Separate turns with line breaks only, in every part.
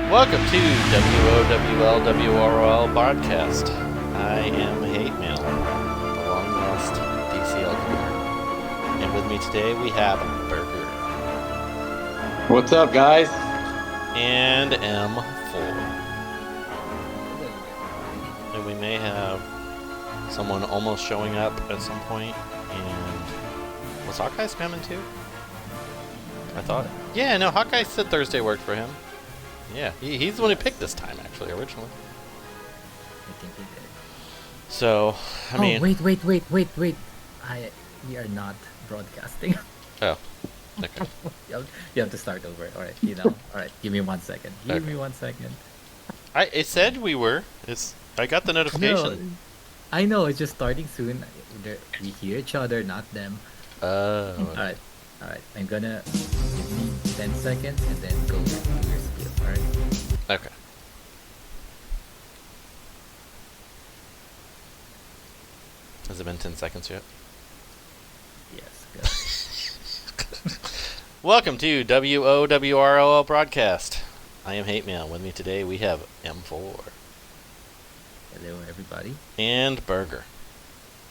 Welcome to WOWL WROL podcast. I am Hatemael, the long lost DCL gamer. And with me today we have Burger.
What's up, guys?
And M4. And we may have someone almost showing up at some point. And was Hawkeye spamming too? I thought. Yeah, no, Hawkeye said Thursday worked for him. Yeah, he's the one who picked this time, actually, originally.
I think he did.
So, I mean...
wait. We are not broadcasting.
Oh, okay.
You have to start over. Alright, Alright, give me 1 second. Give me 1 second.
It said we were. I got the notification.
I know, it's just starting soon. We hear each other, not them.
Okay.
Alright, I'm gonna give me 10 seconds and then go back to your skill, alright?
Okay. Has it been 10 seconds yet?
Yes, good.
Welcome to WOWROL broadcast. I am Hatemael. With me today we have M4.
Hello, everybody.
And Burger.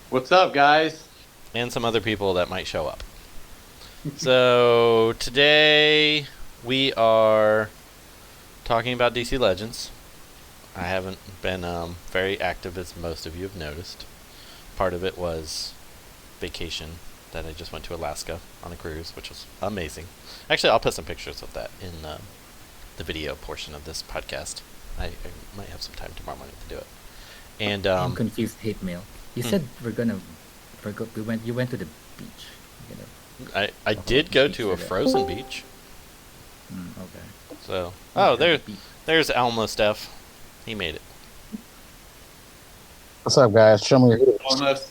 What's up, guys?
And some other people that might show up. So, today we are talking about DC Legends. I haven't been very active, as most of you have noticed. Part of it was vacation that I just went to Alaska on a cruise, which was amazing. Actually, I'll put some pictures of that in the video portion of this podcast. I might have some time tomorrow morning to do it. And
I'm confused, Hatemael. You said you went to the beach.
I did go to a frozen beach.
Okay.
So, there's Almo Steph. He made it.
What's up, guys? Show me your
Almost.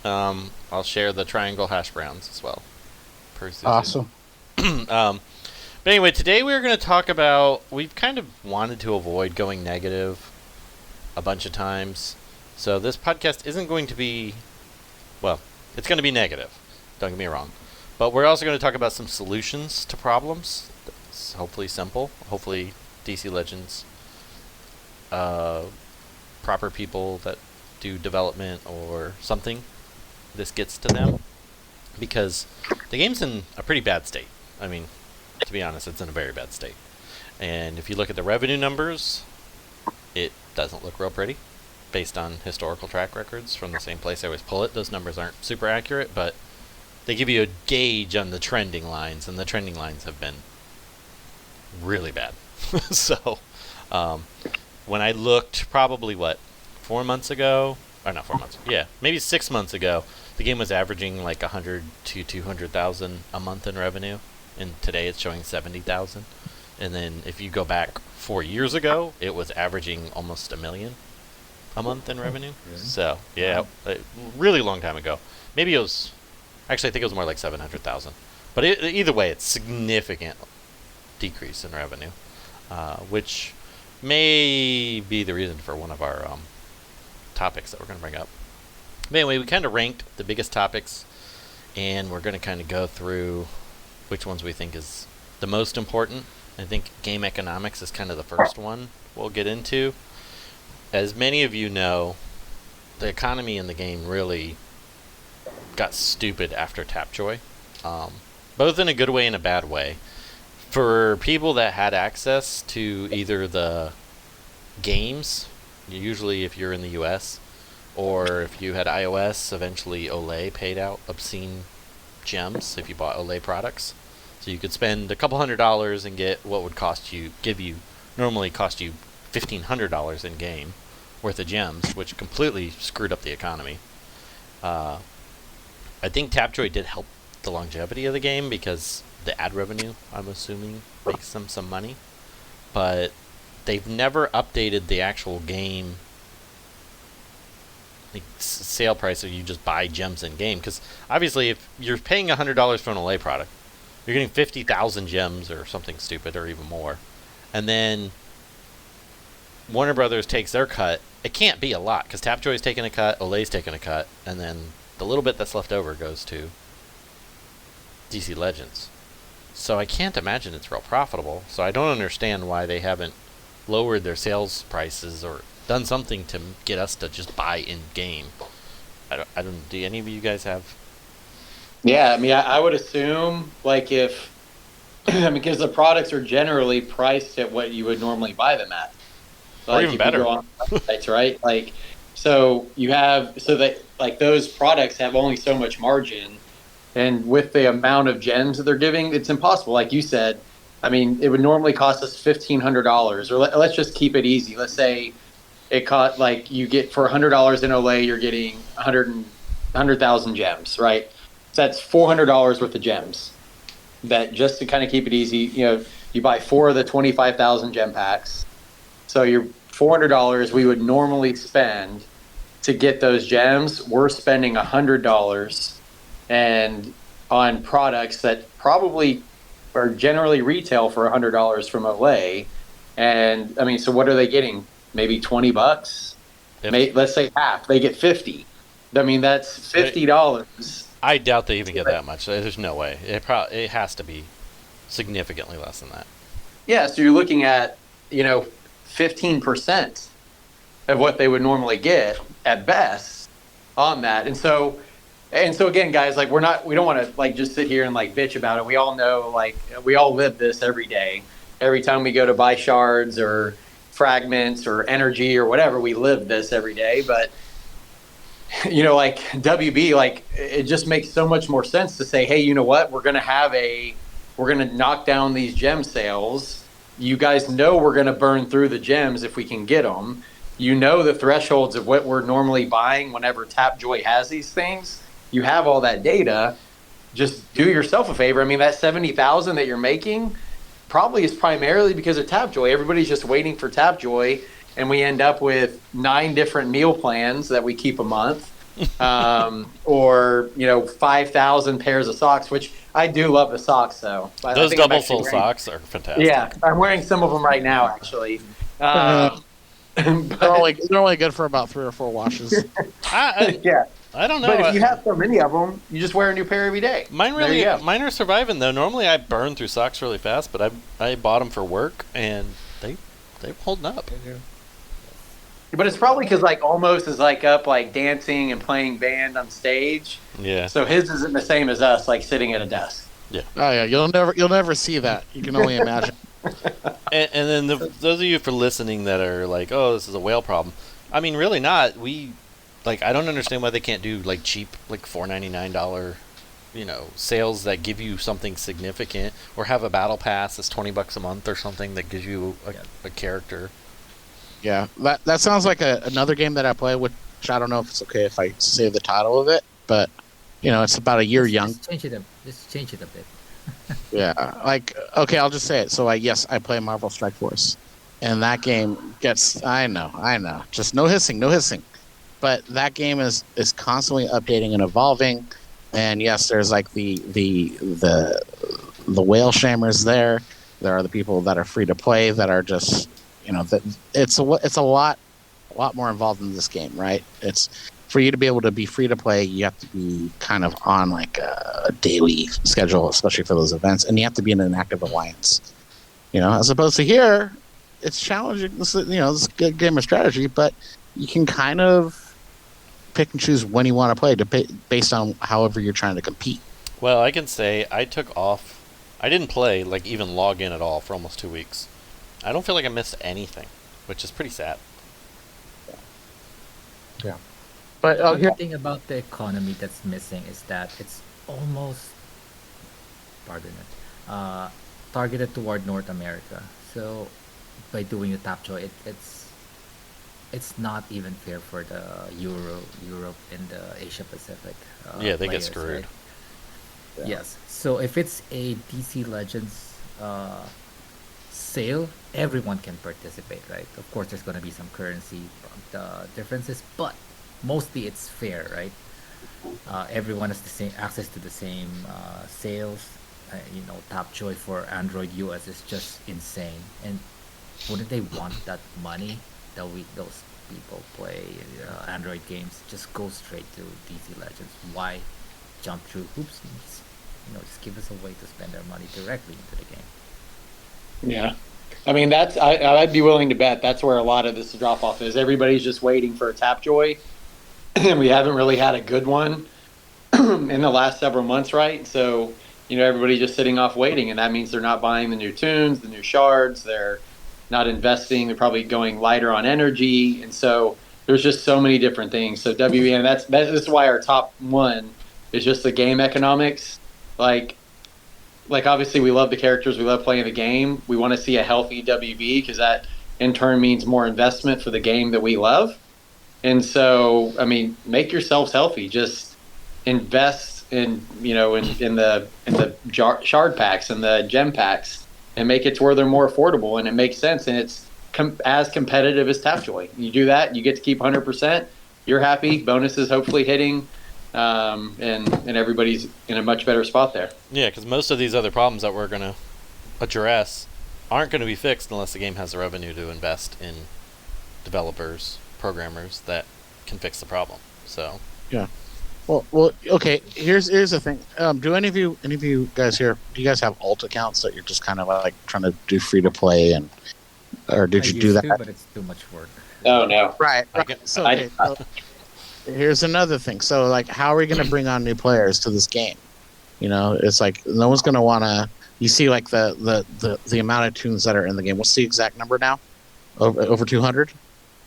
I'll share the triangle hash browns as well.
Awesome.
But anyway, today we're going to talk about, we've kind of wanted to avoid going negative a bunch of times. So this podcast isn't going to be, well, it's going to be negative. Don't get me wrong. But we're also going to talk about some solutions to problems. It's hopefully simple. Hopefully DC Legends, proper people that do development or something, this gets to them. Because the game's in a pretty bad state. I mean, to be honest, it's in a very bad state. And if you look at the revenue numbers, it doesn't look real pretty. Based on historical track records from the same place I always pull it, those numbers aren't super accurate, but they give you a gauge on the trending lines, and the trending lines have been really bad. So, when I looked probably, 4 months ago? Or not 4 months. Yeah, maybe 6 months ago, the game was averaging like 100 to 200,000 a month in revenue, and today it's showing 70,000. And then if you go back 4 years ago, it was averaging almost $1 million a month in revenue.
Really?
So, yeah, a really long time ago. Maybe it was... Actually, I think it was more like 700,000. But either way, it's significant decrease in revenue, which may be the reason for one of our topics that we're going to bring up. But anyway, we kind of ranked the biggest topics, and we're going to kind of go through which ones we think is the most important. I think game economics is kind of the first one we'll get into. As many of you know, the economy in the game really got stupid after Tapjoy, both in a good way and a bad way. For people that had access to either the games, usually if you're in the US, or if you had iOS, eventually Olay paid out obscene gems if you bought Olay products. So you could spend a couple $100s and get what would normally cost you $1,500 in game worth of gems, which completely screwed up the economy. I think Tapjoy did help the longevity of the game because the ad revenue, I'm assuming, makes them some money. But they've never updated the actual game sale price, or you just buy gems in game. Because obviously, if you're paying $100 for an Olay product, you're getting 50,000 gems or something stupid, or even more. And then Warner Brothers takes their cut. It can't be a lot because Tapjoy's taking a cut, Olay's taking a cut, and then the little bit that's left over goes to DC Legends. So I can't imagine it's real profitable. So I don't understand why they haven't lowered their sales prices or done something to get us to just buy in game. I don't. Do any of you guys have?
Yeah, I mean, I would assume like if I mean, because the products are generally priced at what you would normally buy them at.
Or
Like
even
if
better.
you go on websites, right? Like, so you have so that like those products have only so much margin, and with the amount of gems that they're giving, it's impossible. Like you said, I mean, it would normally cost us $1,500, or let's just keep it easy. Let's say it cost like you get for $100 in OLA, you're getting 100,000 gems, right? So that's $400 worth of gems. That just to kind of keep it easy, you buy 4 of the 25,000 gem packs. So your $400 we would normally spend to get those gems, we're spending $100 and on products that probably are generally retail for $100 from OLA. And I mean, so what are they getting? Maybe $20. Let's say half. They get 50. I mean, that's $50.
I doubt they even get that much. There's no way. It has to be significantly less than that.
Yeah, so you're looking at 15% of what they would normally get at best on that. And so again, guys, like we don't want to like just sit here and like bitch about it. We all know, like we all live this every day. Every time we go to buy shards or fragments or energy or whatever, we live this every day. But like WB, like it just makes so much more sense to say, hey, you know what? We're going to knock down these gem sales. You guys know we're going to burn through the gems if we can get them. You know the thresholds of what we're normally buying whenever Tapjoy has these things. You have all that data. Just do yourself a favor. I mean, that 70,000 that you're making probably is primarily because of Tapjoy. Everybody's just waiting for Tapjoy, and we end up with 9 different meal plans that we keep a month, or 5,000 pairs of socks, which I do love the socks though.
Those double sole socks are fantastic.
Yeah, I'm wearing some of them right now actually.
They're only good for about 3 or 4 washes.
Yeah.
I don't know.
But if you have so many of them, you just wear a new pair every day.
Mine are surviving though. Normally I burn through socks really fast, but I bought them for work and they're holding up.
But it's probably because like Almost is like up like dancing and playing band on stage.
Yeah.
So his isn't the same as us, like sitting at a desk.
Yeah.
Oh yeah, you'll never see that. You can only imagine.
And then those of you for listening that are like, oh, this is a whale problem. I mean, really not. I don't understand why they can't do like cheap, like $4.99, sales that give you something significant, or have a battle pass that's $20 a month or something that gives you a character.
Yeah, that sounds like another game that I play, which I don't know if it's okay if I say the title of it, but it's about a year young.
Just change it a bit.
Yeah, like okay, I'll just say it. So I play Marvel Strike Force, and that game gets I know, just no hissing. But that game is constantly updating and evolving, and yes, there's like the whale shamers there. There are the people that are free to play that are just that it's a lot more involved in this game, right? It's for you to be able to be free to play, you have to be kind of on like a daily schedule, especially for those events, and you have to be in an active alliance. As opposed to here, it's challenging. This is a good game of strategy, but you can kind of pick and choose when you want to play based on however you're trying to compete.
Well, I can say I took off. I didn't play, like even log in at all for almost 2 weeks. I don't feel like I missed anything, which is pretty sad.
Yeah. But
The thing about the economy that's missing is that it's almost, targeted toward North America. So by doing the Tapjoy, it's not even fair for the Europe and the Asia Pacific.
Yeah, they get
players,
screwed.
right? Yeah. Yes. So if it's a DC Legends sale, everyone can participate, right? Of course, there's going to be some currency differences, but mostly it's fair, right? Everyone has the same access to the same sales. Tapjoy for Android US is just insane, and wouldn't they want that money that those people play Android games? Just go straight to DC Legends. Why jump through hoops? just give us a way to spend our money directly into the game.
Yeah. I mean, I'd be willing to bet that's where a lot of this drop off is. Everybody's just waiting for a Tapjoy, and we haven't really had a good one in the last several months, right? So, everybody's just sitting off waiting, and that means they're not buying the new tunes, the new shards. They're not investing. They're probably going lighter on energy, and so there's just so many different things. So WEN, this is why our top one is just the game economics, like obviously we love the characters, we love playing the game, we want to see a healthy WB because that in turn means more investment for the game that we love. And so, I mean, make yourselves healthy, just invest in the shard packs and the gem packs and make it to where they're more affordable and it makes sense and it's as competitive as Tapjoy. You do that, you get to keep 100%, you're happy, bonuses hopefully hitting, and everybody's in a much better spot there.
Yeah, because most of these other problems that we're going to address aren't going to be fixed unless the game has the revenue to invest in developers, programmers that can fix the problem. So
yeah. Well, okay. Here's the thing. Do any of you guys here? Do you guys have alt accounts that you're just kind of like trying to do free to play or did you do that?
But it's too much work.
Oh no.
Right. So, here's another thing. So, like, how are we going to bring on new players to this game? It's like no one's going to want to. You see, like the amount of tunes that are in the game. What's the exact number now? Over 200.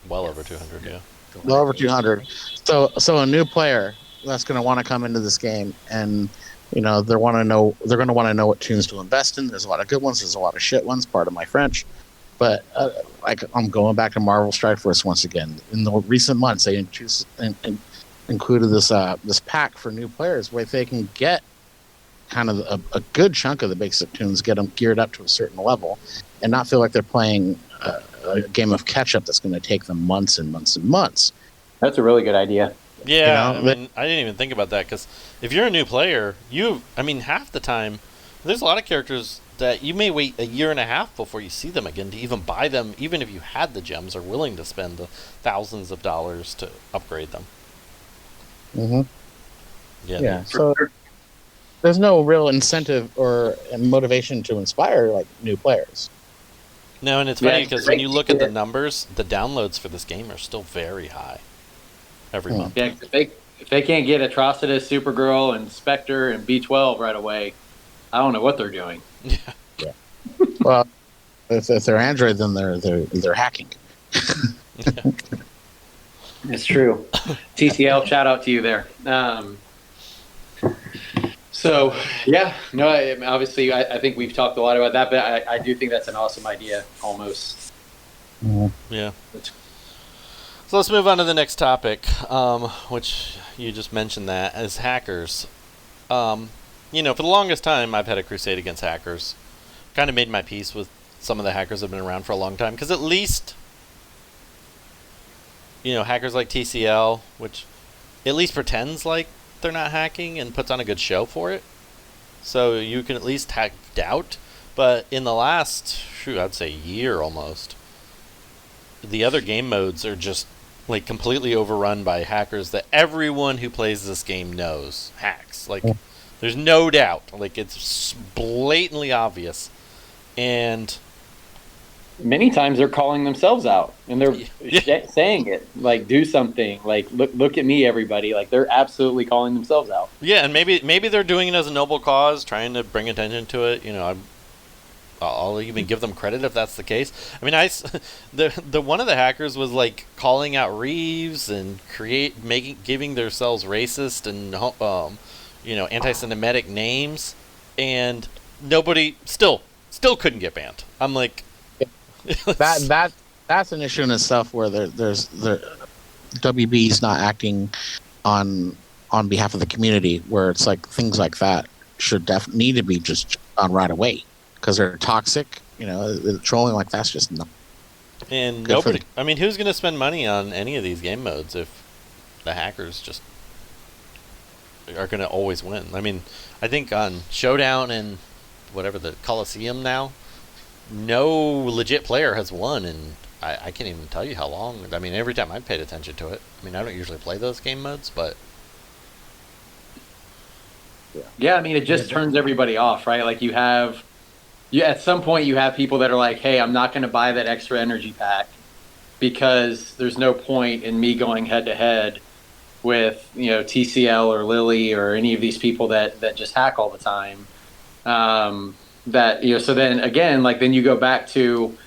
Well over 200, yeah.
Well over 200. So a new player that's going to want to come into this game, and they're going to want to know what tunes to invest in. There's a lot of good ones. There's a lot of shit ones. Pardon my French. But I'm going back to Marvel Strike Force once again. In the recent months, they included this pack for new players where they can get kind of a good chunk of the basic tunes, get them geared up to a certain level, and not feel like they're playing a game of catch up that's going to take them months and months and months.
That's a really good idea.
Yeah, I didn't even think about that because if you're a new player, half the time, there's a lot of characters that you may wait a year and a half before you see them again to even buy them, even if you had the gems or willing to spend the thousands of dollars to upgrade them.
Mm-hmm.
Yeah.
So there's no real incentive or motivation to inspire like new players.
No, and it's funny because when you look at the numbers, the downloads for this game are still very high every month.
Yeah, if they can't get Atrocitus, Supergirl, and Spectre and B12 right away, I don't know what they're doing.
Yeah. Well, if they're Android, then they're hacking.
It's true. TCL, shout out to you there. So, yeah, no, obviously, I think we've talked a lot about that, but I do think that's an awesome idea, almost.
Mm-hmm.
Yeah. So let's move on to the next topic, which you just mentioned that, as hackers. For the longest time, I've had a crusade against hackers. Kind of made my peace with some of the hackers that have been around for a long time, because at least, hackers like TCL, which at least pretends like they're not hacking and puts on a good show for it. So you can at least hack doubt. But in the last, I'd say year almost, the other game modes are just like completely overrun by hackers that everyone who plays this game knows hacks. Like, there's no doubt. Like, it's blatantly obvious. And
many times they're calling themselves out and they're saying it, like, do something, like, look at me, everybody. Like, they're absolutely calling themselves out.
Yeah, and maybe they're doing it as a noble cause, trying to bring attention to it. I'll even give them credit if that's the case. I mean, the one of the hackers was like calling out Reeves and giving themselves racist and anti-Semitic names, and nobody still couldn't get banned. I'm like,
that's an issue in itself where there's WB's not acting on behalf of the community, where it's like things like that should need to be just on right away. Because they're toxic, trolling like that's just no.
And nobody. I mean, who's going to spend money on any of these game modes if the hackers just are going to always win? I mean, I think on Showdown and whatever the Coliseum now, no legit player has won, and I can't even tell you how long. I mean, every time I paid attention to it. I mean, I don't usually play those game modes, but
Yeah, I mean, it just turns everybody off, right? Like at some point you have people that are like, hey, I'm not going to buy that extra energy pack because there's no point in me going head to head with, TCL or Lily or any of these people that just hack all the time. So then again, like then you go back to,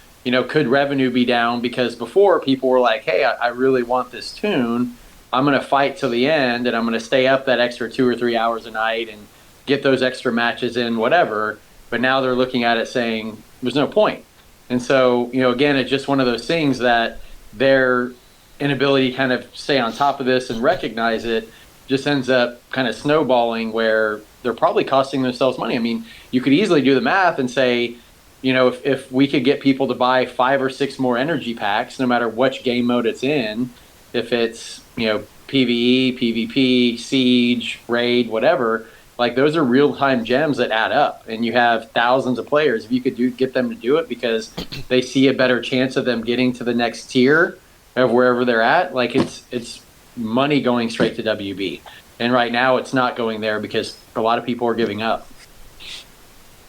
could revenue be down? Because before people were like, hey, I really want this tune. I'm going to fight till the end and I'm going to stay up that extra 2 or 3 hours a night and get those extra matches in, whatever. But now they're looking at it saying there's no point. And so, again, it's just one of those things that their inability to kind of stay on top of this and recognize it just ends up kind of snowballing where they're probably costing themselves money. I mean, you could easily do the math and say, if we could get people to buy 5 or 6 more energy packs, no matter which game mode it's in, if it's, PvE, PvP, Siege, Raid, whatever, like those are real-time gems that add up, and you have thousands of players. If you could get them to do it because they see a better chance of them getting to the next tier of wherever they're at, like it's money going straight to WB. And right now it's not going there because a lot of people are giving up.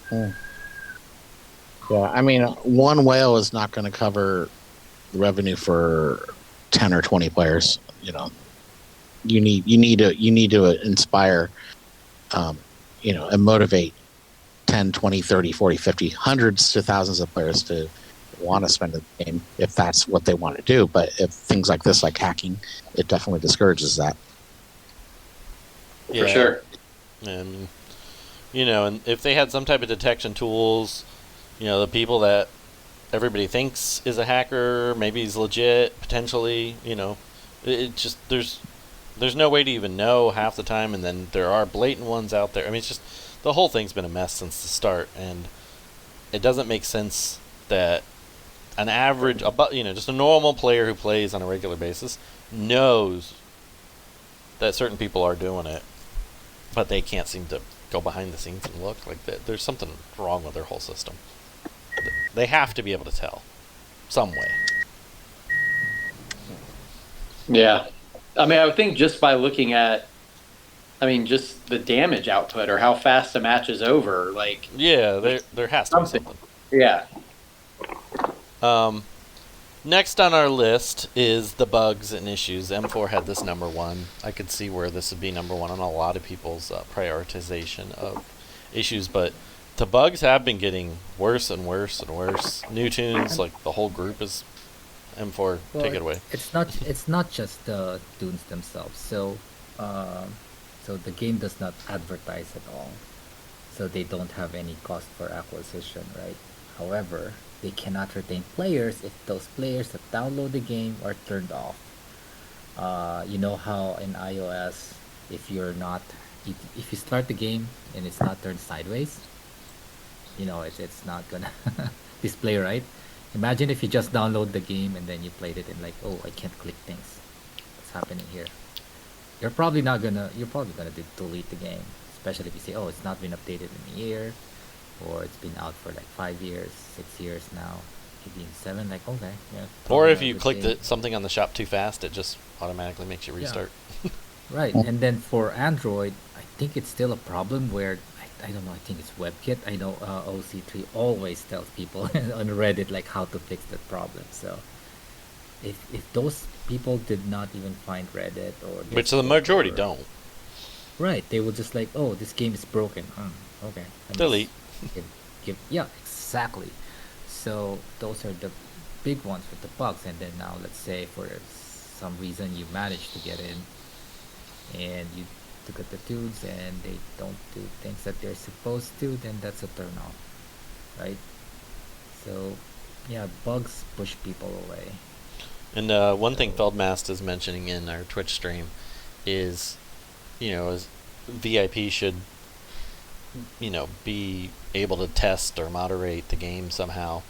Yeah, I mean, one whale is not going to cover the revenue for 10 or 20 players. You need to inspire, and motivate 10, 20, 30, 40, 50, hundreds to thousands of players to want to spend the game if that's what they want to do. But if things like this, like hacking, it definitely discourages that.
For sure.
And, and if they had some type of detection tools, the people that everybody thinks is a hacker, maybe he's legit, potentially, it just, there's no way to even know half the time, and then there are blatant ones out there. I mean, it's just, the whole thing's been a mess since the start, and it doesn't make sense that an average, just a normal player who plays on a regular basis knows that certain people are doing it, but they can't seem to go behind the scenes and look. Like there's something wrong with their whole system. They have to be able to tell some way.
Yeah. I mean, I would think just by looking at, just the damage output or how fast a match is over, like...
Yeah, there has to be something.
Yeah.
Next on our list is the bugs and issues. M4 had this number 1. I could see where this would be number 1 on a lot of people's prioritization of issues, but the bugs have been getting worse and worse and worse. New tunes, like the whole group is... M4, take it away.
It's not just the tunes themselves. So the game does not advertise at all. So they don't have any cost for acquisition, right? However, they cannot retain players if those players that download the game are turned off. You know how in iOS, if you start the game and it's not turned sideways, it's not gonna display, right? Imagine if you just download the game and then you played it and like, oh, I can't click things. What's happening here? You're probably gonna delete the game, especially if you say, oh, it's not been updated in a year, or it's been out for like 5 years, 6 years now, maybe 7. Like, okay, yeah.
Or if you clicked something on the shop too fast, it just automatically makes you restart.
Yeah. Right, and then for Android, I think it's still a problem where I don't know. I think it's WebKit. I know OC3 always tells people on Reddit like how to fix that problem. So if those people did not even find Reddit or
which the majority don't,
right? They will just like, oh, this game is broken. Okay,
delete.
Yeah, exactly. So those are the big ones with the bugs. And then now, let's say for some reason you managed to get in, and you look at the tunes and they don't do things that they're supposed to, then that's a turn off, right? So yeah, bugs push people away.
And one thing Feldmast is mentioning in our Twitch stream is, is VIP should, be able to test or moderate the game somehow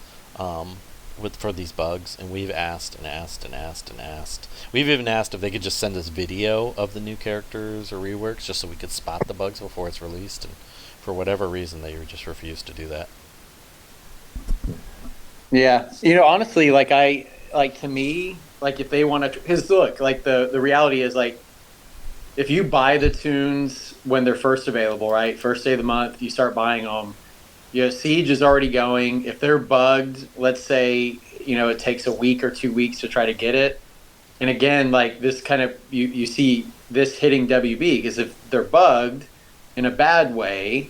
for these bugs. And we've asked and asked and asked and asked. We've even asked if they could just send us video of the new characters or reworks just so we could spot the bugs before it's released. And for whatever reason, they just refused to do that.
Yeah. Honestly, to me, like if they want to, because look, like the reality is like if you buy the tunes when they're first available, right? First day of the month, you start buying them. You know, Siege is already going. If they're bugged, let's say, you know, it takes a week or 2 weeks to try to get it. And again, like this kind of, you see this hitting WB because if they're bugged in a bad way,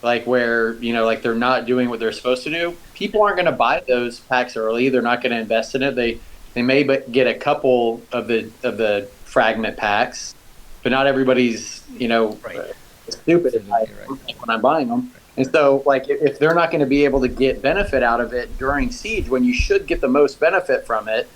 like where, you know, like they're not doing what they're supposed to do, people aren't going to buy those packs early. They're not going to invest in it. They may get a couple of the fragment packs, but not everybody's, you know,
Right.
stupid
Absolutely right.
when I'm buying them. And so, like, if they're not going to be able to get benefit out of it during Siege, when you should get the most benefit from it,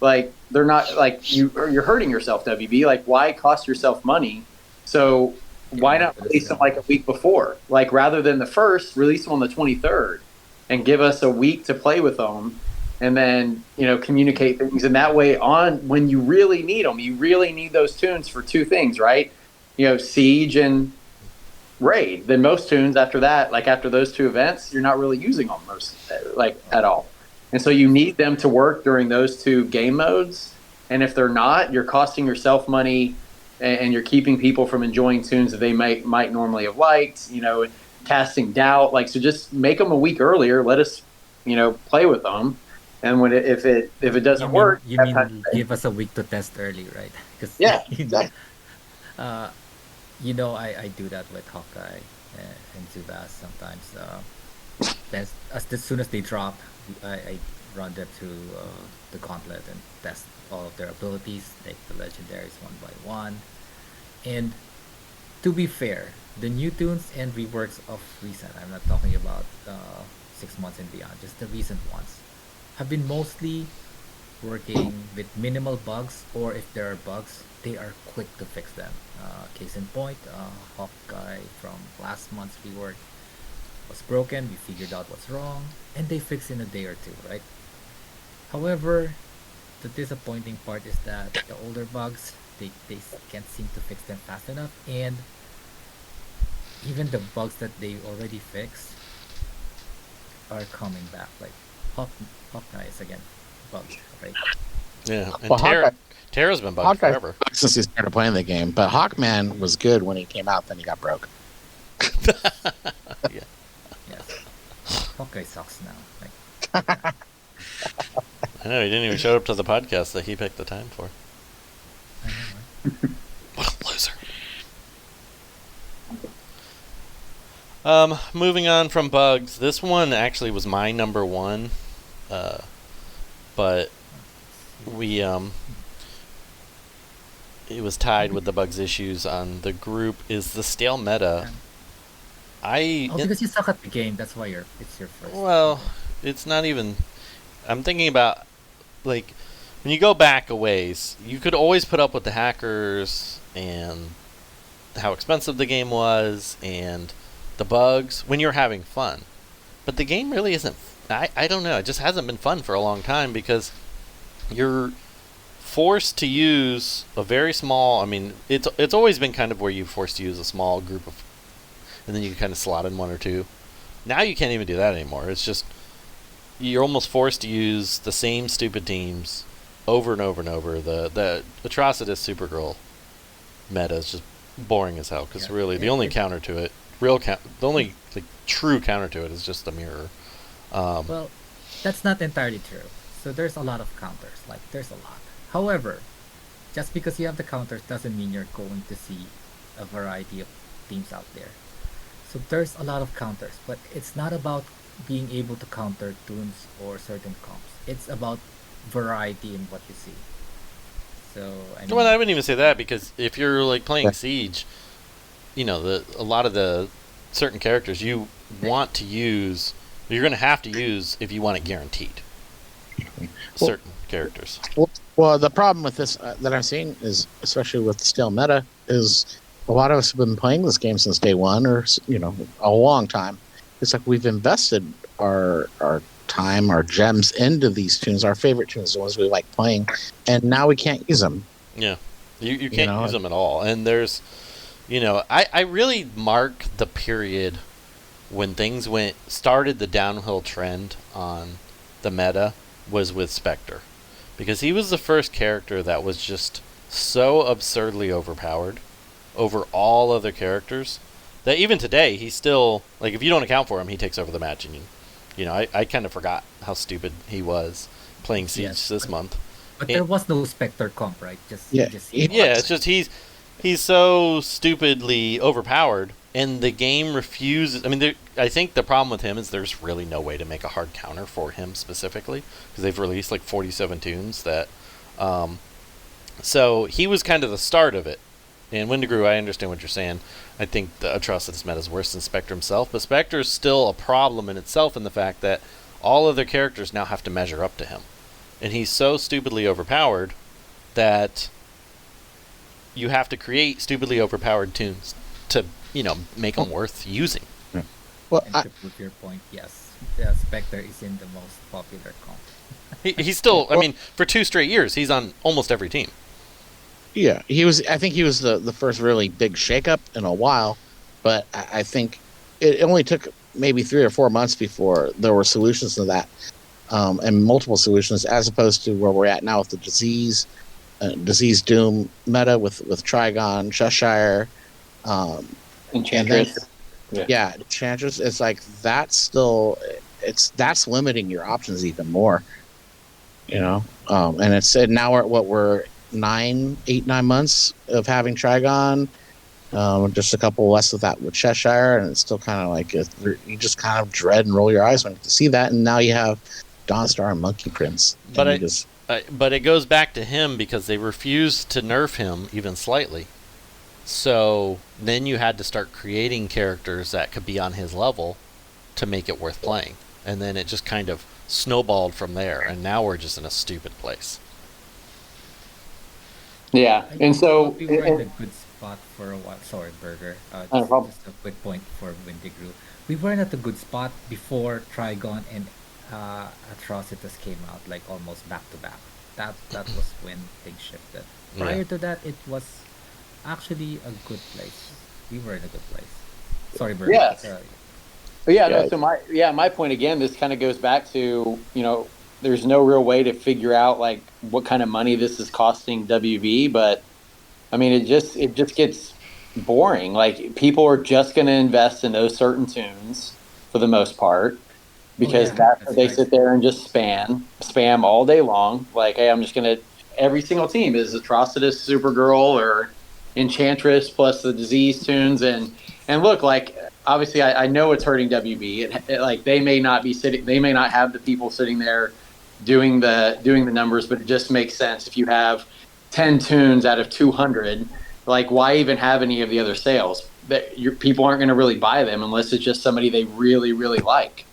like they're not, like you're hurting yourself, WB. Like, why cost yourself money? So why not release them like a week before? Like, rather than the first, release them on the 23rd, and give us a week to play with them, and then, you know, communicate things. And that way, on when you really need them, you really need those tunes for two things, right? You know, Siege and Raid. Then most tunes after that, like after those two events, you're not really using them most, like, at all. And so you need them to work during those two game modes. And if they're not, you're costing yourself money, and you're keeping people from enjoying tunes that they might normally have liked, you know, casting doubt. Like, so just make them a week earlier. Let us, you know, play with them. And when if it doesn't work,
You
that's
mean
how you
give us a week to test early, right? Because
Yeah, exactly.
you know, I do that with Hawkeye and Zubas sometimes. As soon as they drop, I run them to the gauntlet and test all of their abilities, take the legendaries one by one. And to be fair, the new tunes and reworks of recent, I'm not talking about 6 months and beyond, just the recent ones, have been mostly working with minimal bugs, or if there are bugs, they are quick to fix them. Case in point, Hawkeye from last month's rework was broken. We figured out what's wrong, and they fixed in a day or two, right? However, the disappointing part is that the older bugs, they can't seem to fix them fast enough, and even the bugs that they already fixed are coming back. Like Hawkeye is again bugged, right?
Yeah, and
Well, Hawkeye-
Terra's been bugged
Hawkeye
forever.
since he started playing the game, but Hawkman was good when he came out. Then he got broke.
Yeah.
Yes. Hawkeye sucks now. Like,
I know, he didn't even show up to the podcast that he picked the time for.
I know, right?
What a loser. Moving on from bugs, this one actually was my number one, but we it was tied with the bugs issues on the group. Is the stale meta?
Because you suck at the game, that's why it's your first.
Well, it's not even. I'm thinking about, like, when you go back a ways, you could always put up with the hackers and how expensive the game was and the bugs when you're having fun. But the game really isn't. I don't know. It just hasn't been fun for a long time because you're forced to use a very small. I mean, it's always been kind of where you're forced to use a small group of, and then you can kind of slot in one or two. Now you can't even do that anymore. It's just you're almost forced to use the same stupid teams over and over and over. The Atrocitus Supergirl meta is just boring as hell because really the only counter to it, the only like true counter to it is just the mirror.
Well, that's not entirely true. So there's a lot of counters. Like, there's a lot. However, just because you have the counters doesn't mean you're going to see a variety of teams out there. So there's a lot of counters, but it's not about being able to counter tunes or certain comps. It's about variety in what you see. So
Well, I wouldn't even say that because if you're like playing Siege, you know, a lot of the certain characters you want to use, you're going to have to use if you want it guaranteed. Certain characters.
Well, the problem with this that I'm seeing is, especially with the stale meta, is a lot of us have been playing this game since day one, or a long time. It's like we've invested our time, our gems into these tunes, our favorite tunes, the ones we like playing, and now we can't use them.
Yeah, you can't use them at all. And there's, I really mark the period when things started the downhill trend on the meta was with Spectre, because he was the first character that was just so absurdly overpowered over all other characters that even today he's still like, if you don't account for him, he takes over the match. And I kind of forgot how stupid he was playing Siege
Yes,
this month.
But
It-
there was no Spectre comp, right?
Yeah,
Yeah, it's just he's so stupidly overpowered, and the game refuses. I mean, I think the problem with him is there's really no way to make a hard counter for him specifically, because they've released like 47 tunes that. So he was kind of the start of it. And Windigrew, I understand what you're saying. I think the Atrocitus meta is worse than Spectre himself, but Spectre is still a problem in itself in the fact that all other characters now have to measure up to him. And he's so stupidly overpowered that you have to create stupidly overpowered tunes to, make them worth using.
Well,
And to prove your point, yes, Spectre is in the most popular comp.
He's still, I mean, for 2 straight years, he's on almost every team.
yeah, he was. I think he was the first really big shakeup in a while, but I think it only took maybe 3 or 4 months before there were solutions to that, and multiple solutions, as opposed to where we're at now with the disease doom meta with Trigon, Cheshire,
Enchantress.
yeah, Enchantress. It's like that's that's limiting your options even more, and it's said now we're 8, 9 months of having Trigon, just a couple less of that with Cheshire, and it's still kind of like you just kind of dread and roll your eyes when you see that, and now you have Dawnstar and Monkey Prince.
But it goes back to him because they refused to nerf him even slightly. So then you had to start creating characters that could be on his level to make it worth playing. And then it just kind of snowballed from there, and now we're just in a stupid place.
Yeah,
I
and so
thought we were in a good spot for a while. Sorry, Burger.
No problem.
Just a quick point for Windigrew. We weren't at a good spot before Trigon and Atrocitus came out, like almost back to back. That was when things shifted. Prior to that, it was actually a good place. We were in a good place. Sorry, Burger.
Yes. But yeah,
Yeah.
no, so my point again, this kind of goes back to, there's no real way to figure out like what kind of money this is costing WV, but I mean, it just gets boring. Like people are just going to invest in those certain tunes for the most part because that's what they sit there and just spam all day long. Like, hey, I'm just going to, every single team is Atrocitus, Supergirl, or Enchantress plus the disease tunes. And look, like, obviously I know it's hurting WB. Like they may not have the people sitting there doing the numbers, but it just makes sense. If you have 10 tunes out of 200, like why even have any of the other sales? That your people aren't going to really buy them unless it's just somebody they really, really like.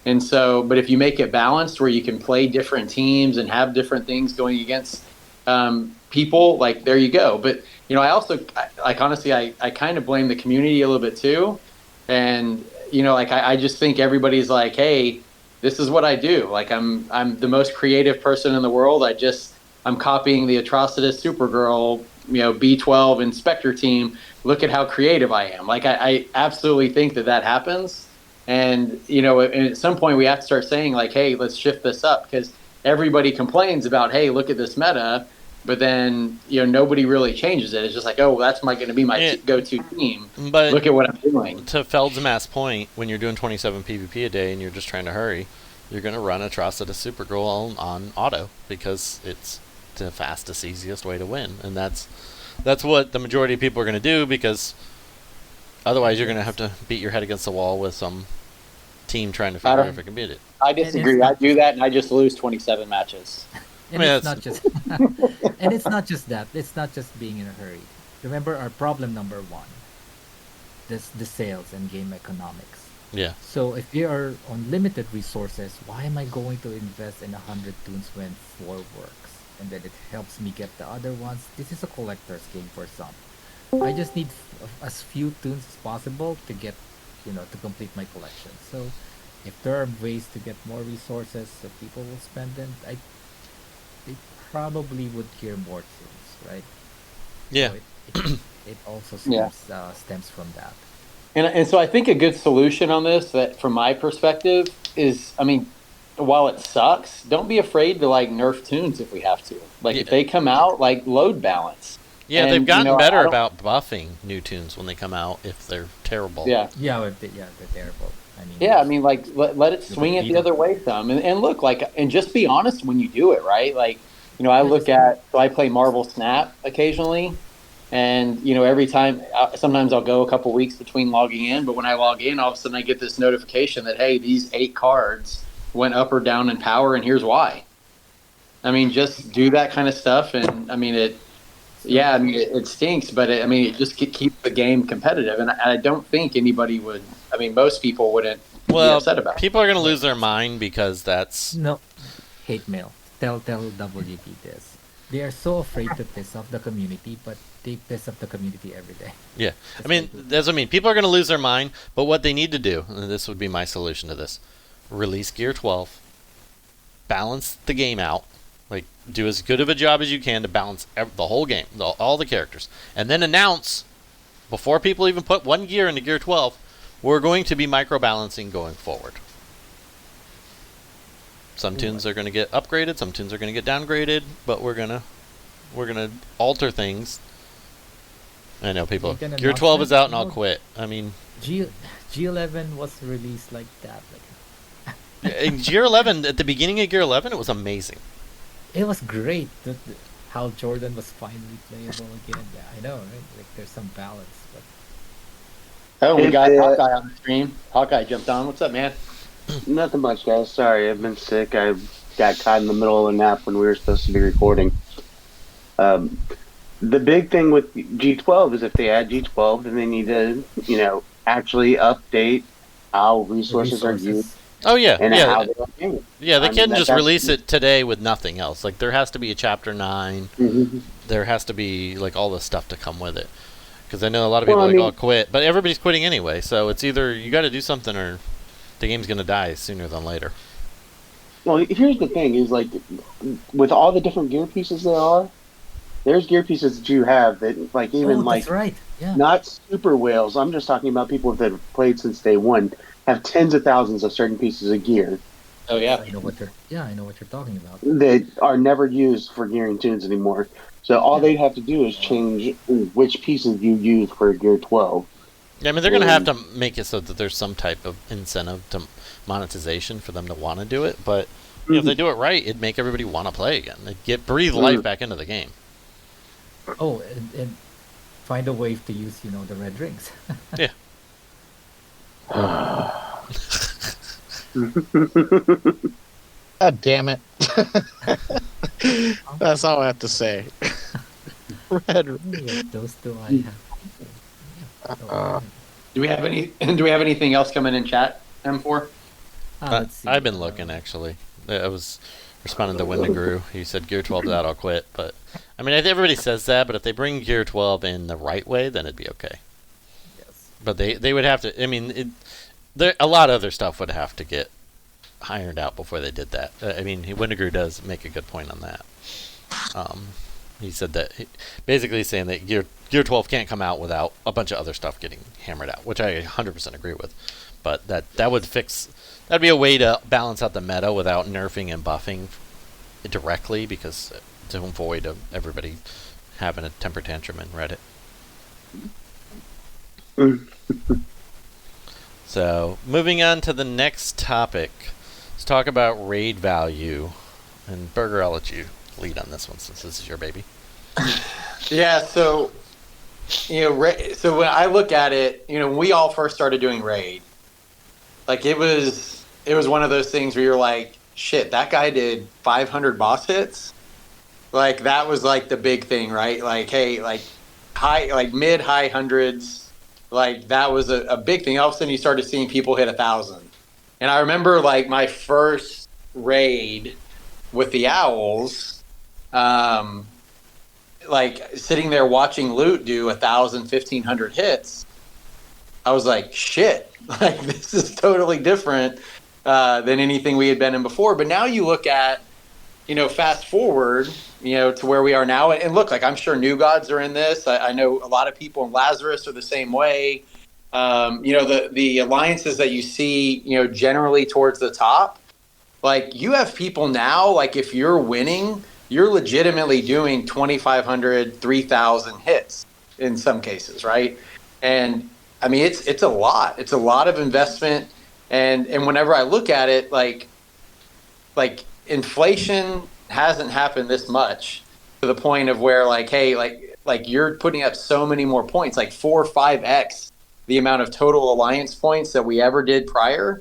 And so, but if you make it balanced where you can play different teams and have different things going against people, like there you go. But, I also, like, honestly, I kind of blame the community a little bit too. And, I just think everybody's like, hey, this is what I do. Like, I'm the most creative person in the world. I'm copying the Atrocitus, Supergirl, B12 and Spectre team. Look at how creative I am. Like, I absolutely think that happens. And, at some point we have to start saying like, hey, let's shift this up, because everybody complains about, hey, look at this meta. But then, nobody really changes it. It's just like, oh, well, that's going to be my go-to team.
But
look at what I'm doing.
To Feld's point, when you're doing 27 PvP a day and you're just trying to hurry, you're going to run Atrocitus Supergirl on auto because it's the fastest, easiest way to win. And that's what the majority of people are going to do, because otherwise you're going to have to beat your head against the wall with some team trying to figure out if it can beat it.
I disagree. I do that and I just lose 27 matches.
And it's not just and it's not just that. It's not just being in a hurry. Remember our problem number 1. The sales and game economics.
Yeah.
So if you are on limited resources, why am I going to invest in 100 tunes when 4 works? And then it helps me get the other ones. This is a collector's game for some. I just need as few tunes as possible to get, to complete my collection. So if there are ways to get more resources so people will spend them, they probably would gear more tunes, right?
Yeah.
So it also stems from that.
And so I think a good solution on this, that from my perspective, is, I mean, while it sucks, don't be afraid to like nerf tunes if we have to. Like if
Yeah.
they come out, like load balance.
Yeah,
And,
they've gotten
you know,
better
I don't-
about buffing new tunes when they come out if they're terrible.
Yeah.
Yeah, they're terrible. I mean,
Yeah, I mean, like let it
You
swing
can
it
beat
the
'em.
other way some, and look like, and just be honest when you do it, right? Like, you know, I
Yeah,
look
just-
at, so I play Marvel Snap occasionally, and you know, every time, sometimes I'll go a couple weeks between logging in, but when I log in, all of a sudden I get this notification that hey, these 8 cards went up or down in power, and here's why. I mean, just do that kind of stuff, and I mean it. Yeah, I mean it stinks, but I mean it just keeps the game competitive, and I don't think anybody would. I mean, most people wouldn't be
Well,
upset about it.
people are going to lose their mind because that's
No, hate mail. Tell WP this. They are so afraid to piss off the community, but they piss off the community every day.
yeah.
That's
I mean,
what they do.
that's what I mean. People are going to lose their mind, but what they need to do, and this would be my solution to this: release Gear 12, balance the game out, like do as good of a job as you can to balance the whole game, all the characters, and then announce before people even put one gear into Gear 12, we're going to be micro balancing going forward. Some tunes are going to get upgraded, some tunes are going to get downgraded, but we're gonna alter things. I know people.
Make an
Gear 12 is out and I'll
announcement,
quit. I mean,
G11 was released like that. Like,
in Gear 11 at the beginning of Gear 11, it was amazing.
it was great. How Jordan was finally playable again. Yeah, I know, right? Like there's some balance, but
Oh, we
If
got
they-
Hawkeye on the stream. Hawkeye jumped on. What's up, man?
Nothing much, guys. Sorry, I've been sick. I got caught in the middle of a nap when we were supposed to be recording. The big thing with G12 is if they add G12, then they need to, actually update how
the
resources are used
Oh yeah,
and
yeah,
how they're gaming.
yeah. They
I mean,
can't just
that's-
release it today with nothing else. Like there has to be a Chapter 9. There has to be like all the stuff to come with it. Because I know a lot of people
Well, I
like,
mean-
"Oh, quit," but everybody's quitting anyway. So it's either you got to do something or the game's gonna die sooner than later.
Well, here's the thing: is like with all the different gear pieces there are, there's gear pieces that you have that, like even like
that's right. Yeah.
not super whales. I'm just talking about people that have played since day one, have tens of thousands of certain pieces of gear
Oh yeah.
I know what you're talking about.
that are never used for gearing tunes anymore. So all
Yeah.
they'd have to do is change which pieces you use for Gear 12.
Yeah, I mean they're gonna have to make it so that there's some type of incentive to monetization for them to want to do it. But you know, if they do it right, it'd make everybody want to play again. It'd breathe life back into the game.
Oh, and find a way to use, the red rings.
God damn it. That's all I have to say. Red.
Yeah, those two I have.
Uh,
Do we have anything else coming in chat, M4?
Let's see.
I've been looking actually. I was responding to Windegrew. He said Gear 12 is out, I'll quit. But I mean, I think everybody says that. But if they bring Gear 12 in the right way, then it'd be okay.
Yes.
But they would have to. I mean, a lot of other stuff would have to get ironed out before they did that. I mean, Windegrew does make a good point on that. He said that basically saying that Gear 12 can't come out without a bunch of other stuff getting hammered out, which I 100% agree with. But that would fix. That'd be a way to balance out the meta without nerfing and buffing directly, because to avoid everybody having a temper tantrum in Reddit. So, moving on to the next topic. Let's talk about raid value. And Burger, I'll let you lead on this one since this is your baby.
Yeah. So, so when I look at it, when we all first started doing raid, like it was one of those things where you're like, shit, that guy did 500 boss hits. Like that was like the big thing, right? Like, hey, like mid high hundreds. Like that was a big thing. All of a sudden you started seeing people hit 1,000. And I remember like my first raid with the Owls, like sitting there watching Loot do 1,000, 1,500 hits. I was like, shit, like this is totally different than anything we had been in before. But now you look at, fast forward, to where we are now, and look, like I'm sure New Gods are in this. I know a lot of people in Lazarus are the same way. The alliances that you see, generally towards the top, like you have people now, like if you're winning, you're legitimately doing 2,500, 3,000 hits in some cases, right? And I mean, it's a lot. It's a lot of investment. And whenever I look at it, like inflation hasn't happened this much to the point of where like, hey, like you're putting up so many more points, like 4 or 5x the amount of total alliance points that we ever did prior,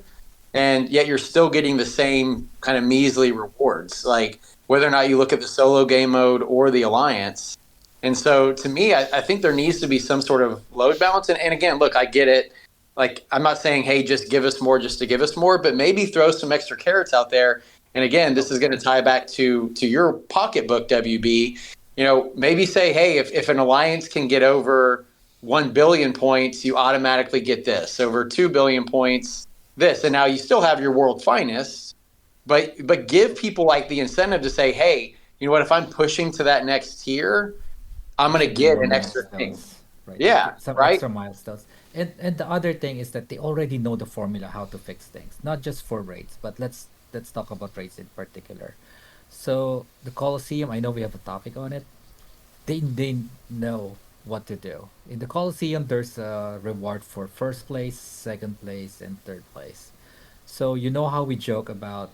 and yet you're still getting the same kind of measly rewards, like whether or not you look at the solo game mode or the alliance. And so to me, I think there needs to be some sort of load balance. And again, look, I get it. Like, I'm not saying, hey, just give us more just to give us more, but maybe throw some extra carrots out there. And again, this is going to tie back to your pocketbook, WB. You know, maybe say, hey, if an alliance can get over 1 billion points, you automatically get this. Over 2 billion points, this. And now you still have your world finest, but give people like the incentive to say, hey, you know what, if I'm pushing to that next tier, I'm going to get an extra thing.
Right?
Yeah,
Some
right?
extra milestones. And the other thing is that they already know the formula how to fix things, not just for raids, but let's talk about raids in particular. So the Coliseum, I know we have a topic on it. They know what to do. In the Coliseum, there's a reward for first place, second place, and third place. So you know how we joke about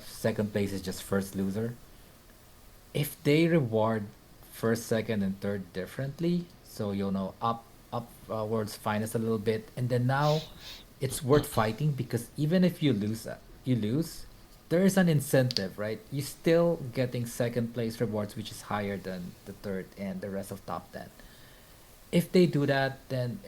second place is just first loser. If they reward first, second, and third differently, so up world's finest a little bit, and then now it's worth fighting because even if you lose, there is an incentive, right? You're still getting second place rewards, which is higher than the third and the rest of top 10. If they do that, then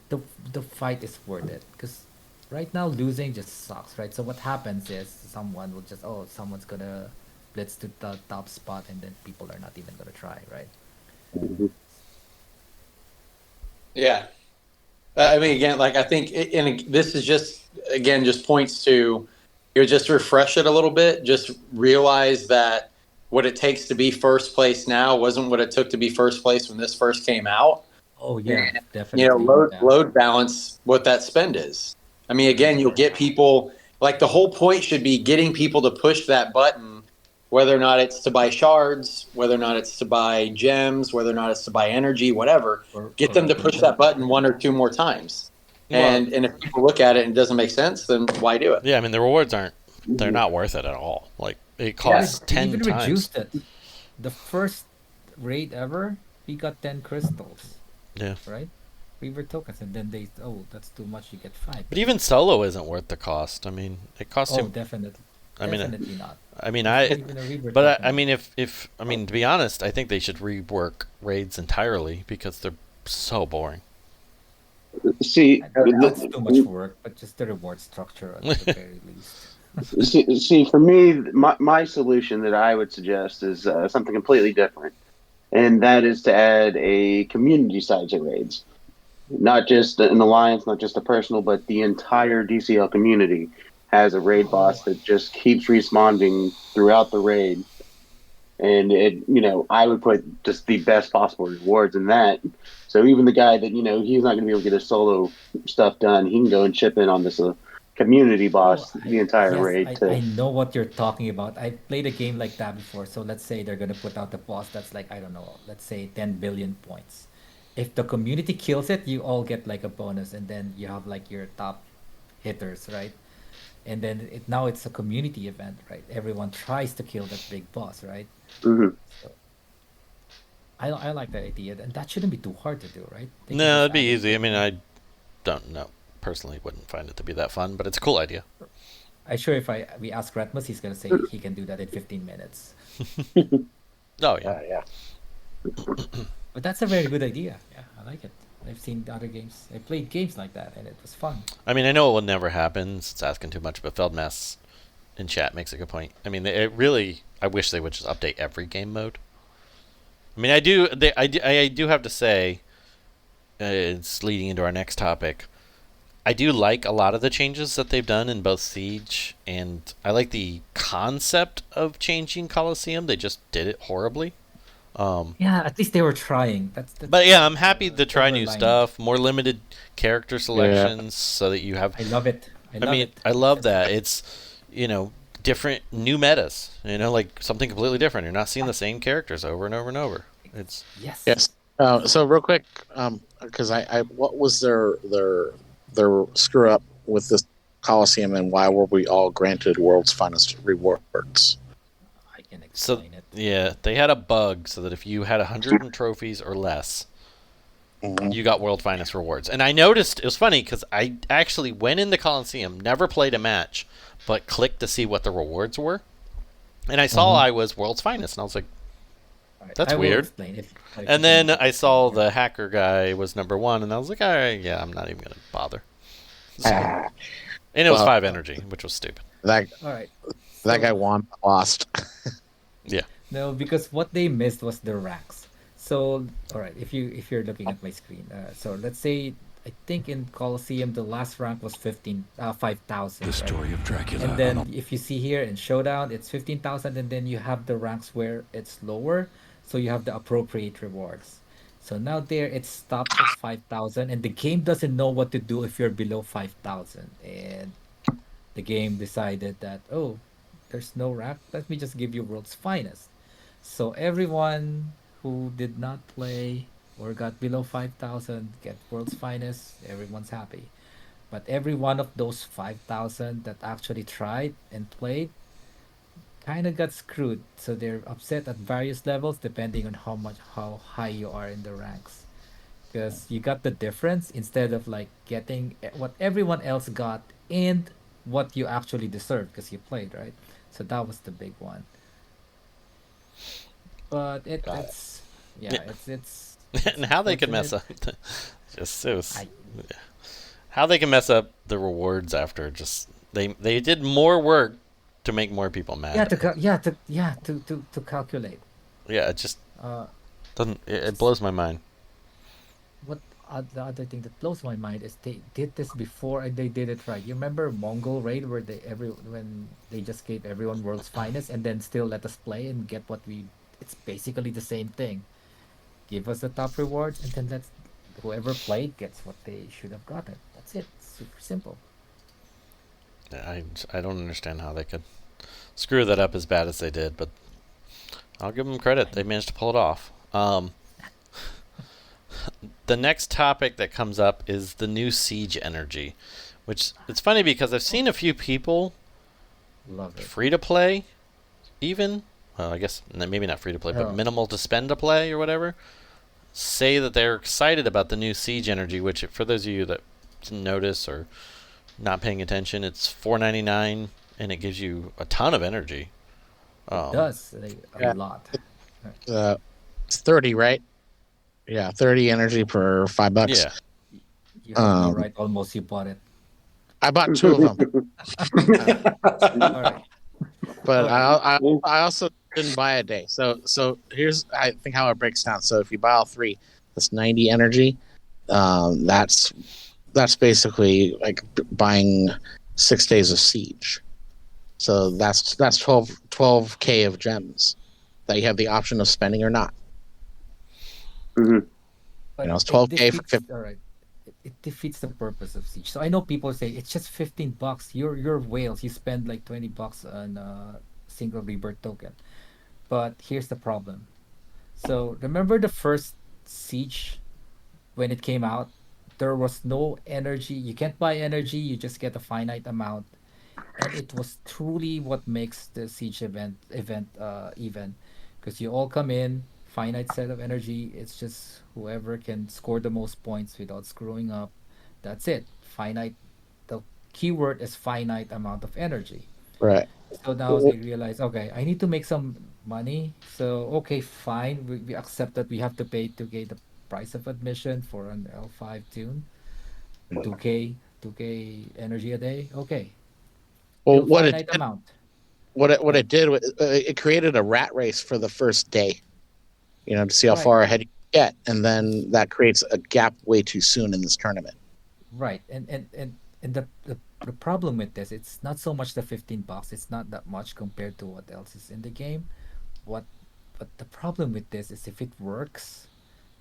the fight is worth it because right now losing just sucks, right? So what happens is someone will just someone's gonna blitz to the top spot and then people are not even gonna try, right?
Yeah. I mean, again, like I think, and this is just, again, just points to, just refresh it a little bit. Just realize that what it takes to be first place now wasn't what it took to be first place when this first came out.
Oh yeah,
And,
definitely.
load balance what that spend is. I mean, again, you'll get people, like the whole point should be getting people to push that button, whether or not it's to buy shards, whether or not it's to buy gems, whether or not it's to buy energy, whatever. Get them to push that button 1 or 2 more times. And if people look at it and it doesn't make sense, then why do it?
Yeah, I mean the rewards they're not worth it at all. Like it costs
They
10
even
times.
reduced it. The first raid ever, we got 10 crystals,
Yeah.
right? Reaver tokens, and then that's too much. You get 5.
But even solo isn't worth the cost. I mean, it costs you.
Definitely.
I mean,
Definitely not.
I mean,
Even a Reaver
but
token.
I mean, if I mean, to be honest, I think they should rework raids entirely because they're so boring.
See,
That's too much work, but just the reward structure at the very least.
see, for me, my solution that I would suggest is something completely different, and that is to add a community side to raids. Not just an alliance, not just a personal, but the entire DCL community has a raid boss that just keeps responding throughout the raid. And I would put just the best possible rewards in that. So even the guy that, he's not going to be able to get his solo stuff done, he can go and chip in on this community boss the entire raid too.
I know what you're talking about. I played a game like that before. So let's say they're gonna put out a boss that's like, I don't know, let's say 10 billion points. If the community kills it, you all get like a bonus, and then you have like your top hitters, right? And then now it's a community event, right? Everyone tries to kill that big boss, right?
hmm
So I like that idea, and that shouldn't be too hard to do, right? They can
No,
just
it'd be
add it
easy. I
to-
mean, I don't know. Personally, wouldn't find it to be that fun, but it's a cool idea.
I'm sure if we ask Ratmus, he's gonna say he can do that in 15 minutes.
Oh yeah.
Yeah.
But that's a very good idea. Yeah, I like it. I've seen other games. I played games like that, and it was fun.
I mean, I know it will never happen. It's asking too much, but Feldmass in chat makes a good point. I mean, it really. I wish they would just update every game mode. I mean, I do. I do have to say, it's leading into our next topic. I do like a lot of the changes that they've done in both Siege, and I like the concept of changing Coliseum. They just did it horribly.
Yeah, at least they were trying. That's
But yeah, I'm happy to try new
silver lining.
stuff, more limited character selections, so that you have.
I love it.
I mean, I love that. It's different new metas. Like something completely different. You're not seeing the same characters over and over and over. It's
Yes.
Yes. So real quick, because what was their screw up with this Coliseum, and why were we all granted world's finest rewards?
I can
so
explain it.
yeah, they had a bug so that if you had 100 trophies or less,
Mhm.
you got world finest rewards. And I noticed it was funny because I actually went in the Coliseum, never played a match, but clicked to see what the rewards were, and I saw I was world's finest, and I was like,
All right,
that's
I will
weird.
explain if you
And
can
then I
explain
saw
more.
the hacker guy was number one, and I was like, all right, yeah, I'm not even gonna bother. So,
Ah,
and it was
well,
5 energy, which was stupid.
that
All right.
that guy
So
won, lost.
Yeah.
no, because what they missed was the ranks. So, all right, if you're looking at my screen, so let's say I think in Coliseum the last rank was 5,000,
The
right?
story of Dracula.
And then if you see here in Showdown, it's 15,000, and then you have the ranks where it's lower, so you have the appropriate rewards. So now there it stopped at 5,000, and the game doesn't know what to do if you're below 5,000, and the game decided that, oh, there's no rank, let me just give you world's finest. So everyone who did not play or got below 5,000 get world's finest, everyone's happy. But every one of those 5,000 that actually tried and played kind of got screwed. So they're upset at various levels depending on how high you are in the ranks. Because you got the difference instead of like getting what everyone else got and what you actually deserve because you played, right? So that was the big one. But
Got it.
it's
Yeah.
yeah, it's
And how they could mess
unfortunate.
up, just it was,
I
how they can mess up the rewards after just they did more work to make more people
yeah
mad.
to calculate.
Yeah, it just
Uh,
doesn't. It
just
blows my mind.
what the other thing that blows my mind is they did this before and they did it right. You remember Mongol Raid where when they just gave everyone world's finest and then still let us play and get what we. It's basically the same thing. Give us the top rewards and then let's whoever played gets what they should have gotten. That's it. It's super simple.
I don't understand how they could screw that up as bad as they did, but I'll give them credit.
I
They managed to pull it off. The next topic that comes up is the new siege energy, which it's funny because I've seen a few people
love it.
free to play, even. Well, I guess maybe not free to play, but
Oh,
minimal to spend to play or whatever. Say that they're excited about the new siege energy, which for those of you that didn't notice or not paying attention, it's $4.99 and it gives you a ton of energy.
it
Um,
does a
Yeah,
lot. Right.
it's 30, right? Yeah, 30 energy for $5.
yeah,
You heard me
Um,
right. Almost you bought it.
I bought two of them,
All right.
but
Okay.
I also didn't buy a day. So here's I think how it breaks down. So if you buy all three, that's 90 energy. That's basically like buying 6 days of siege. So that's 12K of gems that you have the option of spending or not.
Mhm.
You
But
know, it's
it
12K for
defeats all right. It defeats the purpose of Siege. So I know people say it's just $15. You're whales. You spend like $20 on a single rebirth token. But here's the problem. So remember the first Siege when it came out? There was no energy. You can't buy energy. You just get a finite amount, and it was truly what makes the siege event even, because you all come in finite set of energy. It's just whoever can score the most points without screwing up. That's it. Finite. The keyword is finite amount of energy.
right.
So now they realize, okay, I need to make some money. So okay, fine, we accept that we have to pay 2k the price of admission for an L5 tune, 2k energy a day. Okay,
Well,
till finite amount.
what it
Go.
did it created a rat race for the first day. You know, to see how
Right,
far ahead you get, and then that creates a gap way too soon in this tournament.
right. And the problem with this, it's not so much the $15. It's not that much compared to what else is in the game. What but the problem with this is if it works,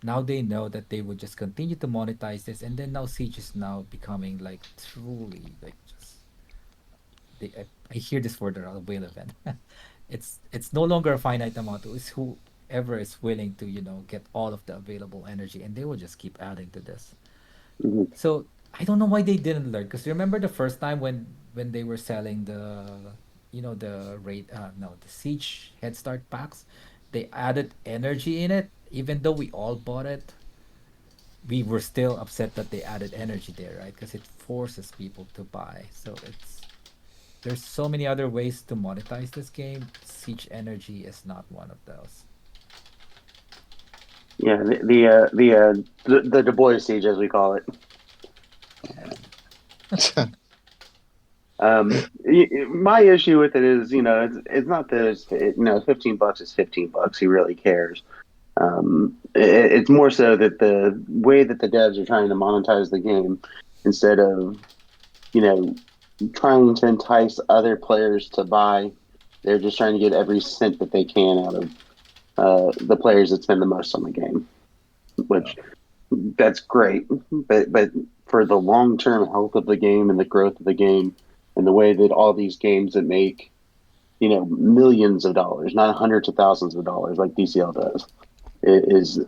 now they know that they would just continue to monetize this, and then now Siege is now becoming like truly like just I hear this for the whale event. It's no longer a finite amount. It's whoever is willing to get all of the available energy, and they will just keep adding to this.
Mhm.
So I don't know why they didn't learn. Because remember the first time when they were selling the raid no the siege head start packs, they added energy in it. Even though we all bought it, we were still upset that they added energy there, right? Because it forces people to buy. So there's so many other ways to monetize this game. Siege energy is not one of those.
Yeah, the Du Bois siege, as we call it. My issue with it is, it's not that $15 is $15. He really cares. It's more so that the way that the devs are trying to monetize the game, instead of, trying to entice other players to buy, they're just trying to get every cent that they can out of the players that spend the most on the game, which that's great. But for the long term health of the game and the growth of the game, and the way that all these games that make millions of dollars, not hundreds of thousands of dollars like DCL does, is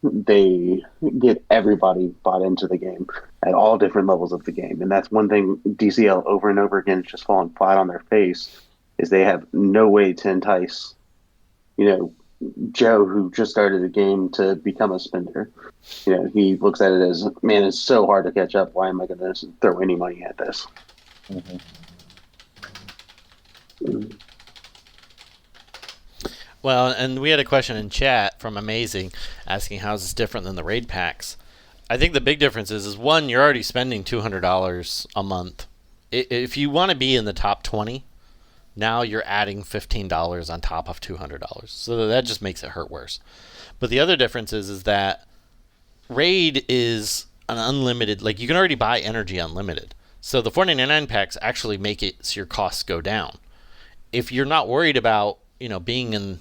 they get everybody bought into the game at all different levels of the game. And that's one thing DCL over and over again is just falling flat on their face, is they have no way to entice Joe, who just started the game, to become a spender. He looks at it as, man, it's so hard to catch up. Why am I going to throw any money at this?
Mhm.
Well, and we had a question in chat from Amazing asking how is this different than the raid packs. I think the big difference is one, you're already spending $200 a month. If you want to be in the top 20, now you're adding $15 on top of $200. So that just makes it hurt worse. But the other difference is that raid is an unlimited, like you can already buy energy unlimited. So the $4.99 packs actually make it so your costs go down. If you're not worried about, being in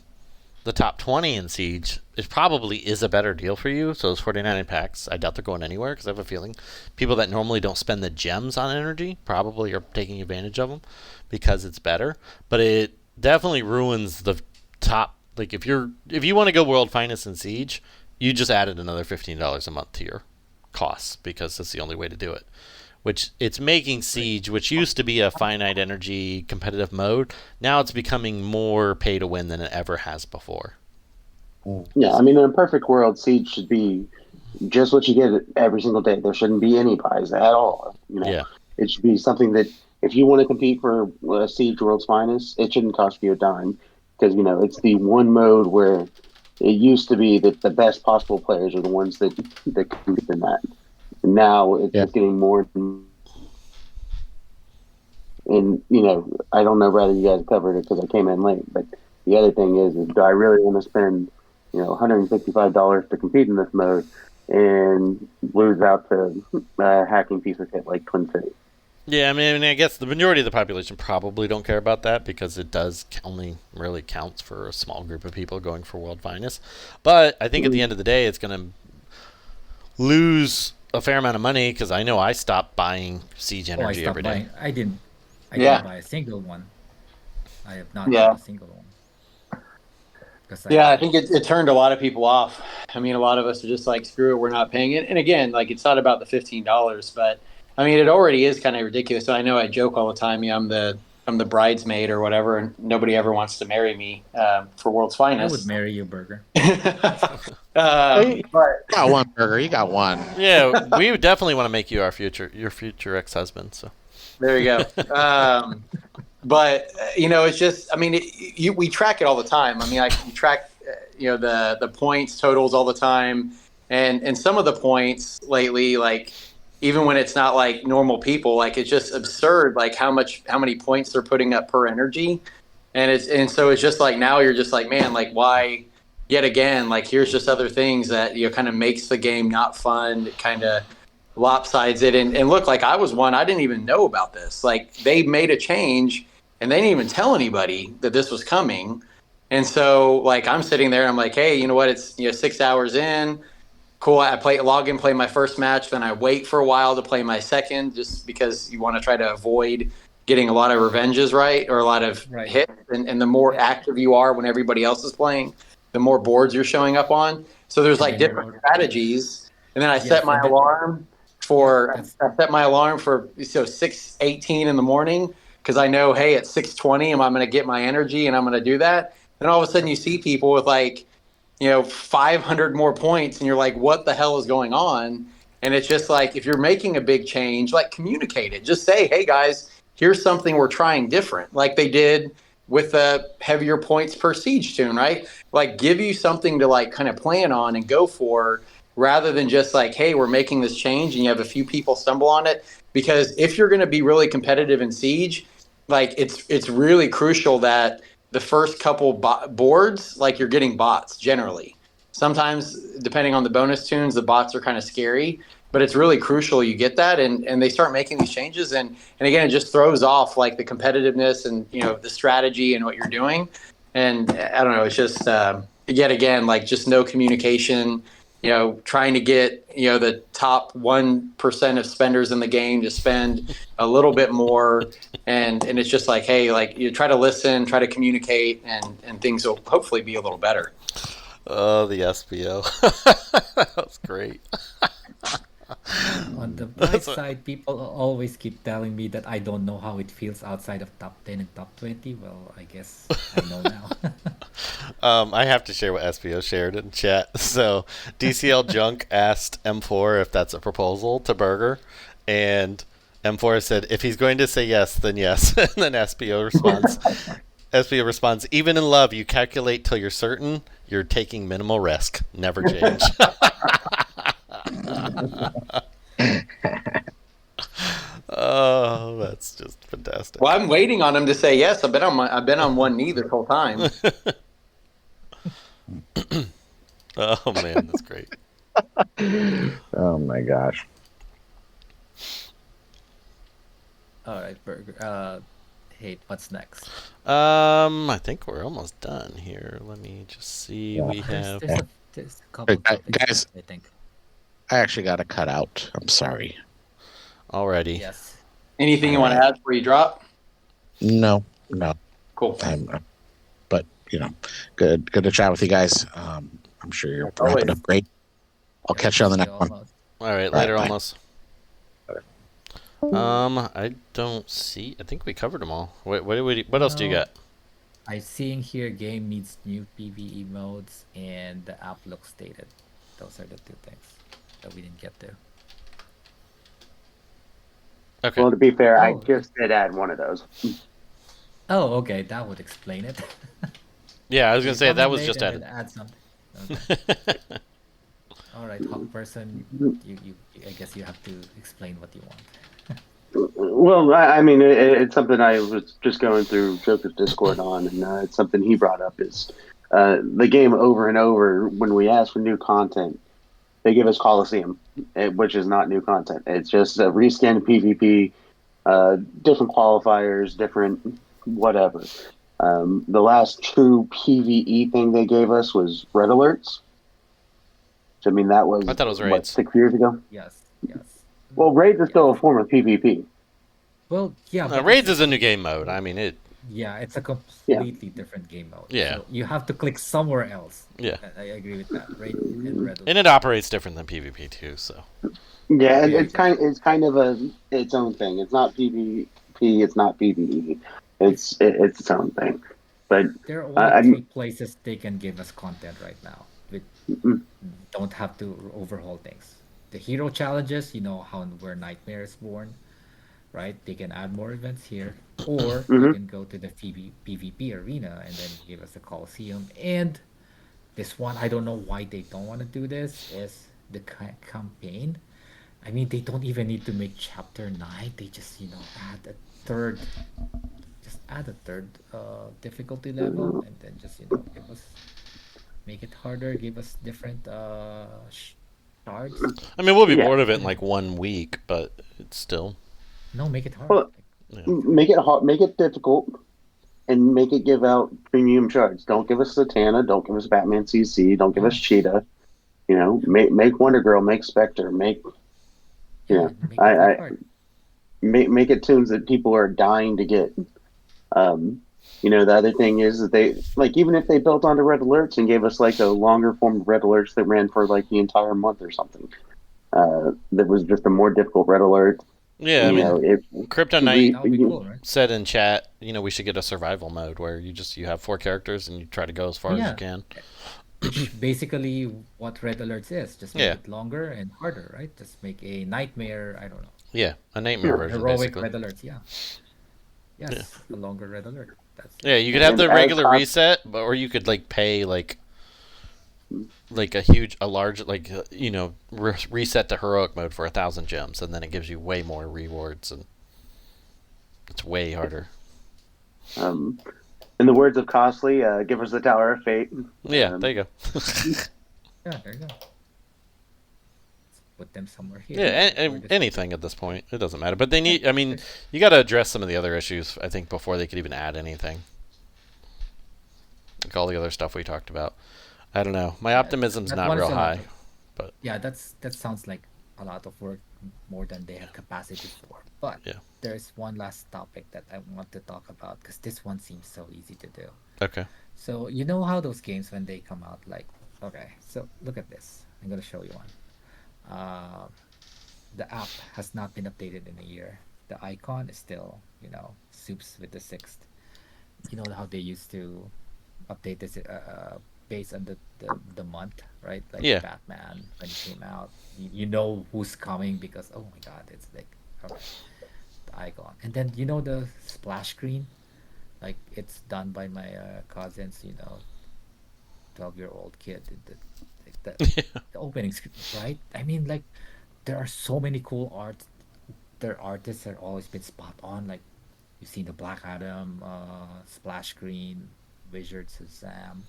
the top 20 in Siege, it probably is a better deal for you. So those $4.99 packs, I doubt they're going anywhere, because I have a feeling people that normally don't spend the gems on energy probably are taking advantage of them because it's better. But it definitely ruins the top. Like if you want to go World Finest in Siege, you just added another $15 a month to your costs, because that's the only way to do it. Which it's making Siege, which used to be a finite energy competitive mode, now it's becoming more pay to win than it ever has before.
Yeah, I mean, in a perfect world, Siege should be just what you get every single day. There shouldn't be any buys at all.
Yeah.
It should be something that if you want to compete for Siege World's Finest, it shouldn't cost you a dime, because it's the one mode where it used to be that the best possible players are the ones that compete in that. And now it's just getting more. And I don't know whether you guys covered it because I came in late, but the other thing is do I really want to spend $165 to compete in this mode and lose out to a hacking piece of shit like Twin City?
Yeah, I mean, I guess the majority of the population probably don't care about that, because it does only really counts for a small group of people going for World Finest. But I think at the end of the day, it's going to lose a fair amount of money, because I know I stopped buying Siege energy every day.
I didn't
Yeah.
buy a single one. I have not
Yeah.
bought a single one.
Yeah, I think it turned a lot of people off. I mean, a lot of us are just like, screw it, we're not paying it. And again, like, it's not about the $15, but I mean, it already is kind of ridiculous. So I know I joke all the time. Yeah, I'm the bridesmaid or whatever, and nobody ever wants to marry me for World's
I
Finest.
would marry you, Burger.
But
You got one, Burger. You got one.
Yeah, we would definitely want to make you your future ex-husband. So
there you go. But it's just, I mean, we track it all the time. I mean, we track, the points totals all the time, and some of the points lately, like even when it's not like normal people, like it's just absurd, like how many points they're putting up per energy, and so it's just like now you're just like, man, like why? Yet again, like here's just other things that kind of makes the game not fun. It kind of lopsides it, and look, like I was one, I didn't even know about this. Like they made a change. And they didn't even tell anybody that this was coming. And so, like, I'm sitting there and I'm like, hey, you know what? It's 6 hours in. Cool. I log in, play my first match. Then I wait for a while to play my second, just because you want to try to avoid getting a lot of revenges, right, or a lot of
Right.
hits, and the more active you are when everybody else is playing, the more boards you're showing up on. So there's
And
like
then you're
different strategies, and then I
Yes,
set my
and then
alarm I set my alarm for 6:18 in the morning because I know, hey, at 6:20 I'm going to get my energy and I'm going to do that. Then all of a sudden you see people with like 500 more points, and you're like, what the hell is going on? And it's just like, if you're making a big change, like, communicate it. Just say, hey guys, here's something we're trying different, like they did with the heavier points per siege tune, right? Like, give you something to like kind of plan on and go for, rather than just like, hey, we're making this change and you have a few people stumble on it. Because if you're going to be really competitive in siege, like, it's really crucial that the first couple boards, like, you're getting bots generally. Sometimes, depending on the bonus tunes, the bots are kind of scary, but it's really crucial you get that, and they start making these changes, and again, it just throws off like the competitiveness and the strategy and what you're doing. And I don't know, it's just yet again, like, just no communication. Trying to get the top 1% of spenders in the game to spend a little bit more, and it's just like, hey, like, you try to listen, try to communicate, and things will hopefully be a little better.
Oh, the SPO. That's great.
On the bright side, people always keep telling me that I don't know how it feels outside of top 10 and top 20. Well, I guess I know now.
I have to share what SPO shared in chat. So DCL Junk asked M4 if that's a proposal to Burger, and M4 said if he's going to say yes, then yes. And then SPO responds, even in love, you calculate till you're certain you're taking minimal risk. Never change. Oh, that's just fantastic.
Well, I'm waiting on him to say yes. I've been on one knee this whole time.
Oh man, that's great.
Oh my gosh.
All right, Burger. Hey, what's next?
I think we're almost done here. Let me just see.
Yeah.
We have.
There's a couple
Guys,
I think.
I actually got to cut out. I'm sorry.
Already.
Yes.
Anything you want to add before you drop?
No.
Cool.
But good to chat with you guys. I'm sure you're wrapping up great. I'll catch you on the next one.
All right, later,
Bye.
almost. I don't see. I think we covered them all. What else do you got?
I'm seeing here game needs new PvE modes and the app looks dated. Those are the two things that we didn't get to.
Okay.
Well, to be fair, I
Oh.
just did add one of those.
Oh, okay, that would explain it.
Yeah, I was gonna say that was
Comment
just
and
added.
then add something. Okay. All right, Hawk person, you I guess you have to explain what you want.
Well, I mean, it's something I was just going through Joker's Discord on, and it's something he brought up is the game over and over. When we ask for new content, they give us Coliseum, which is not new content. It's just a reskinned PvP, different qualifiers, different whatever. The last true PvE thing they gave us was Red Alerts. I mean, that was,
I thought it was
what,
raids.
6 years ago?
Yes.
Well, raids is still a form of PvP.
Well, yeah. but
Raids is a new game mode. I mean it.
Yeah, it's a completely different game mode.
Yeah.
So you have to click somewhere else.
Yeah.
I agree with that. Right? And Red
And it operates different than PvP too. So.
Yeah,
Okay,
it's kind of its own thing. It's not PvP. It's not PvE. It's its own thing. But
there are only 3 places they can give us content right now. We don't have to overhaul things. The hero challenges, where Nightmare is born, right? They can add more events here, or they can go to the PvP arena and then give us the Coliseum. And this one, I don't know why they don't want to do this, is the campaign. I mean, they don't even need to make chapter 9. They just, add a third difficulty level, and then just make it harder, give us different shards.
I mean, we'll be bored of it in like 1 week, but it's still.
No, make it hard.
Well, make it hard, make it difficult, and make it give out premium shards. Don't give us Satana. Don't give us Batman CC. Don't give us Cheetah. Make Wonder Girl. Make Spectre. Make.
Make it hard.
make it tunes that people are dying to get. The other thing is that they like even if they built onto red alerts and gave us like a longer form of red alerts that ran for like the entire month or something, that was just a more difficult red alert.
Yeah,
And
I mean,
if
Krypton Knight
That would be cool, right?
said in chat, we should get a survival mode where you have 4 characters and you try to go as far
Oh
as you
yeah,
can.
which basically what red alerts is. Just make
Yeah,
it longer and harder, right? Just make a nightmare. I don't know.
yeah, a nightmare version
Heroic
basically.
red alerts. Yeah.
Yeah,
Yes, a longer red alert. That's
yeah. You could have
and
the
as
regular
cost,
reset, or you could like pay like a large reset to heroic mode for 1,000 gems, and then it gives you way more rewards, and it's way harder.
um, in the words of Costly, give us the Tower of Fate.
Yeah, there you go.
yeah. There you go. Put them somewhere here.
Yeah,
Where this-
anything at this point, it doesn't matter. But they need. I mean, you got to address some of the other issues. I think before they could even add anything, like all the other stuff we talked about. I don't know. My optimism's
that
not
one is
real
a lot
high.
of- yeah, that sounds like a lot of work, more than they have capacity for. But
Yeah.
there's one last topic that I want to talk about because this one seems so easy to do.
Okay.
So you know how those games when they come out, like, okay, so look at this. I'm gonna show you one. Uh, the app has not been updated in a year. The icon is still, soups with the sixth. You know how they used to update this based on the month, right? Like
Yeah.
Batman when it came out, you know who's coming because oh my god, it's like okay, the icon, and then the splash screen, like it's done by my cousins, 12-year-old kid, like the opening screen, right? I mean, like there are so many cool arts. Their artists have always been spot on. Like you've seen the Black Adam splash screen, Wizard Shazam,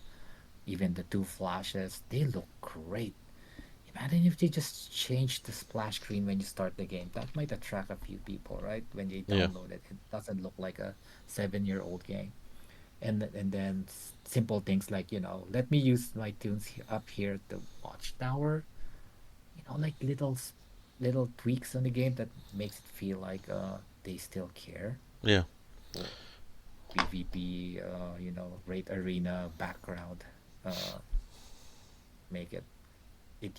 even the two flashes. They look great. Imagine if they just changed the splash screen when you start the game. That might attract a few people, right? When they
Yeah.
download it, it doesn't look like a 7-year-old game. And then simple things like let me use my tunes up here at the watchtower. Like little tweaks on the game that makes it feel like they still care.
Yeah.
PvP, raid arena background, uh, make it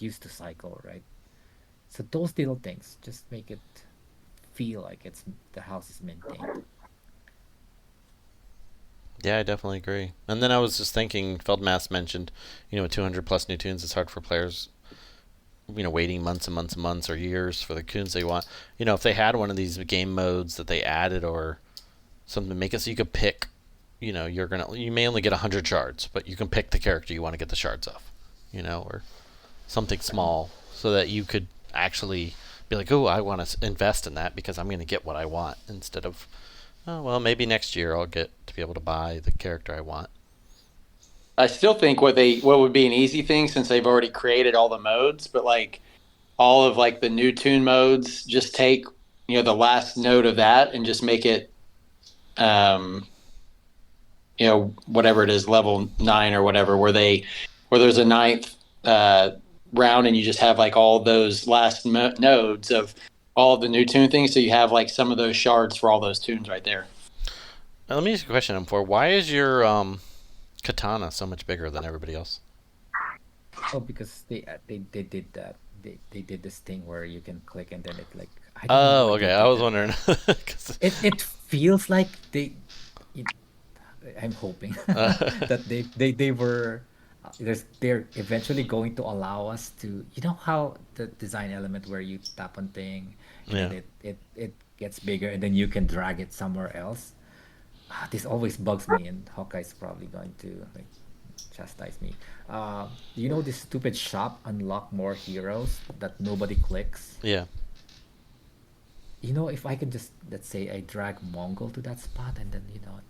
used to cycle, right? So those little things just make it feel like the house is maintained.
Yeah, I definitely agree. And then I was just thinking, Feldmass mentioned, 200 plus new tunes. It's hard for players, waiting months and months and months or years for the tunes they want. If they had one of these game modes that they added or something to make it so you could pick, you may only get 100 shards, but you can pick the character you want to get the shards of, or something small so that you could actually be like, oh, I want to invest in that because I'm going to get what I want instead of, oh, well, maybe next year I'll get to be able to buy the character I want.
I still think what would be an easy thing since they've already created all the modes, but like all of like the new tune modes, just take the last node of that and just make it whatever it is, level 9 or whatever, where there's a ninth round and you just have like all those last nodes of all the new tune things, so you have like some of those shards for all those tunes right there.
Now, let me ask you a question, M4. Why is your katana so much bigger than everybody else?
Oh, because they did that. They did this thing where you can click and then it like I don't know
Oh,
why they
okay.
did
I was
that.
wondering. 'Cause-
It feels like it, I'm hoping that they were they're eventually going to allow us to how the design element where you tap on thing and
Yeah.
then it gets bigger and then you can drag it somewhere else. This always bugs me, and Hawkeye's probably going to like chastise me. This stupid shop unlock more heroes that nobody clicks.
Yeah.
If I could just, let's say I drag Mongol to that spot and then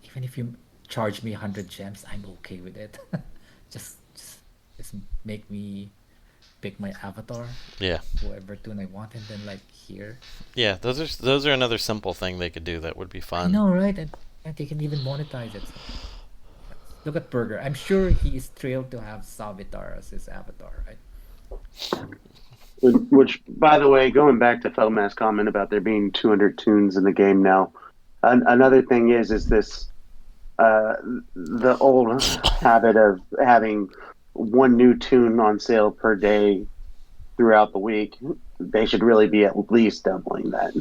even if you charge me 100 gems, I'm okay with it. just make me pick my avatar,
Yeah.
whoever tune I want, and then like here.
Yeah. Those are another simple thing they could do that would be
I
fun.
know, right? And they can even monetize it. Look at Burger. I'm sure he is thrilled to have Savitar as his avatar, right?
Which, by the way, going back to Feldman's comment about there being 200 tunes in the game now, another thing is this uh, the old habit of having one new tune on sale per day throughout the week. They should really be at least doubling that.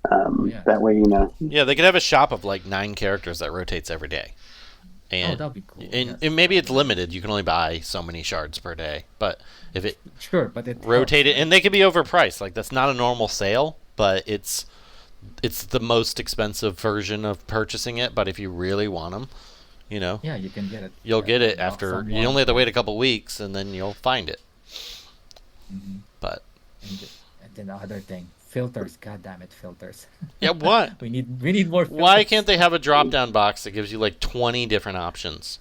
Yeah.
That way,
Yeah, they could have a shop of like 9 characters that rotates every day. And,
that'd be cool.
And,
Yes.
and maybe it's limited. You can only buy so many shards per day. But if it
Sure, but it
rotated,
helps,
and they could be overpriced. Like that's not a normal sale, but it's the most expensive version of purchasing it. But if you really want them,
yeah, you can get it.
you'll get it
Knock
after.
someone.
You only have to wait a couple weeks, and then you'll find it.
Mhm.
But
And then the other thing, filters. God damn it, filters.
yeah, what?
we need more. Filters.
Why can't they have a drop-down box that gives you like 20 different options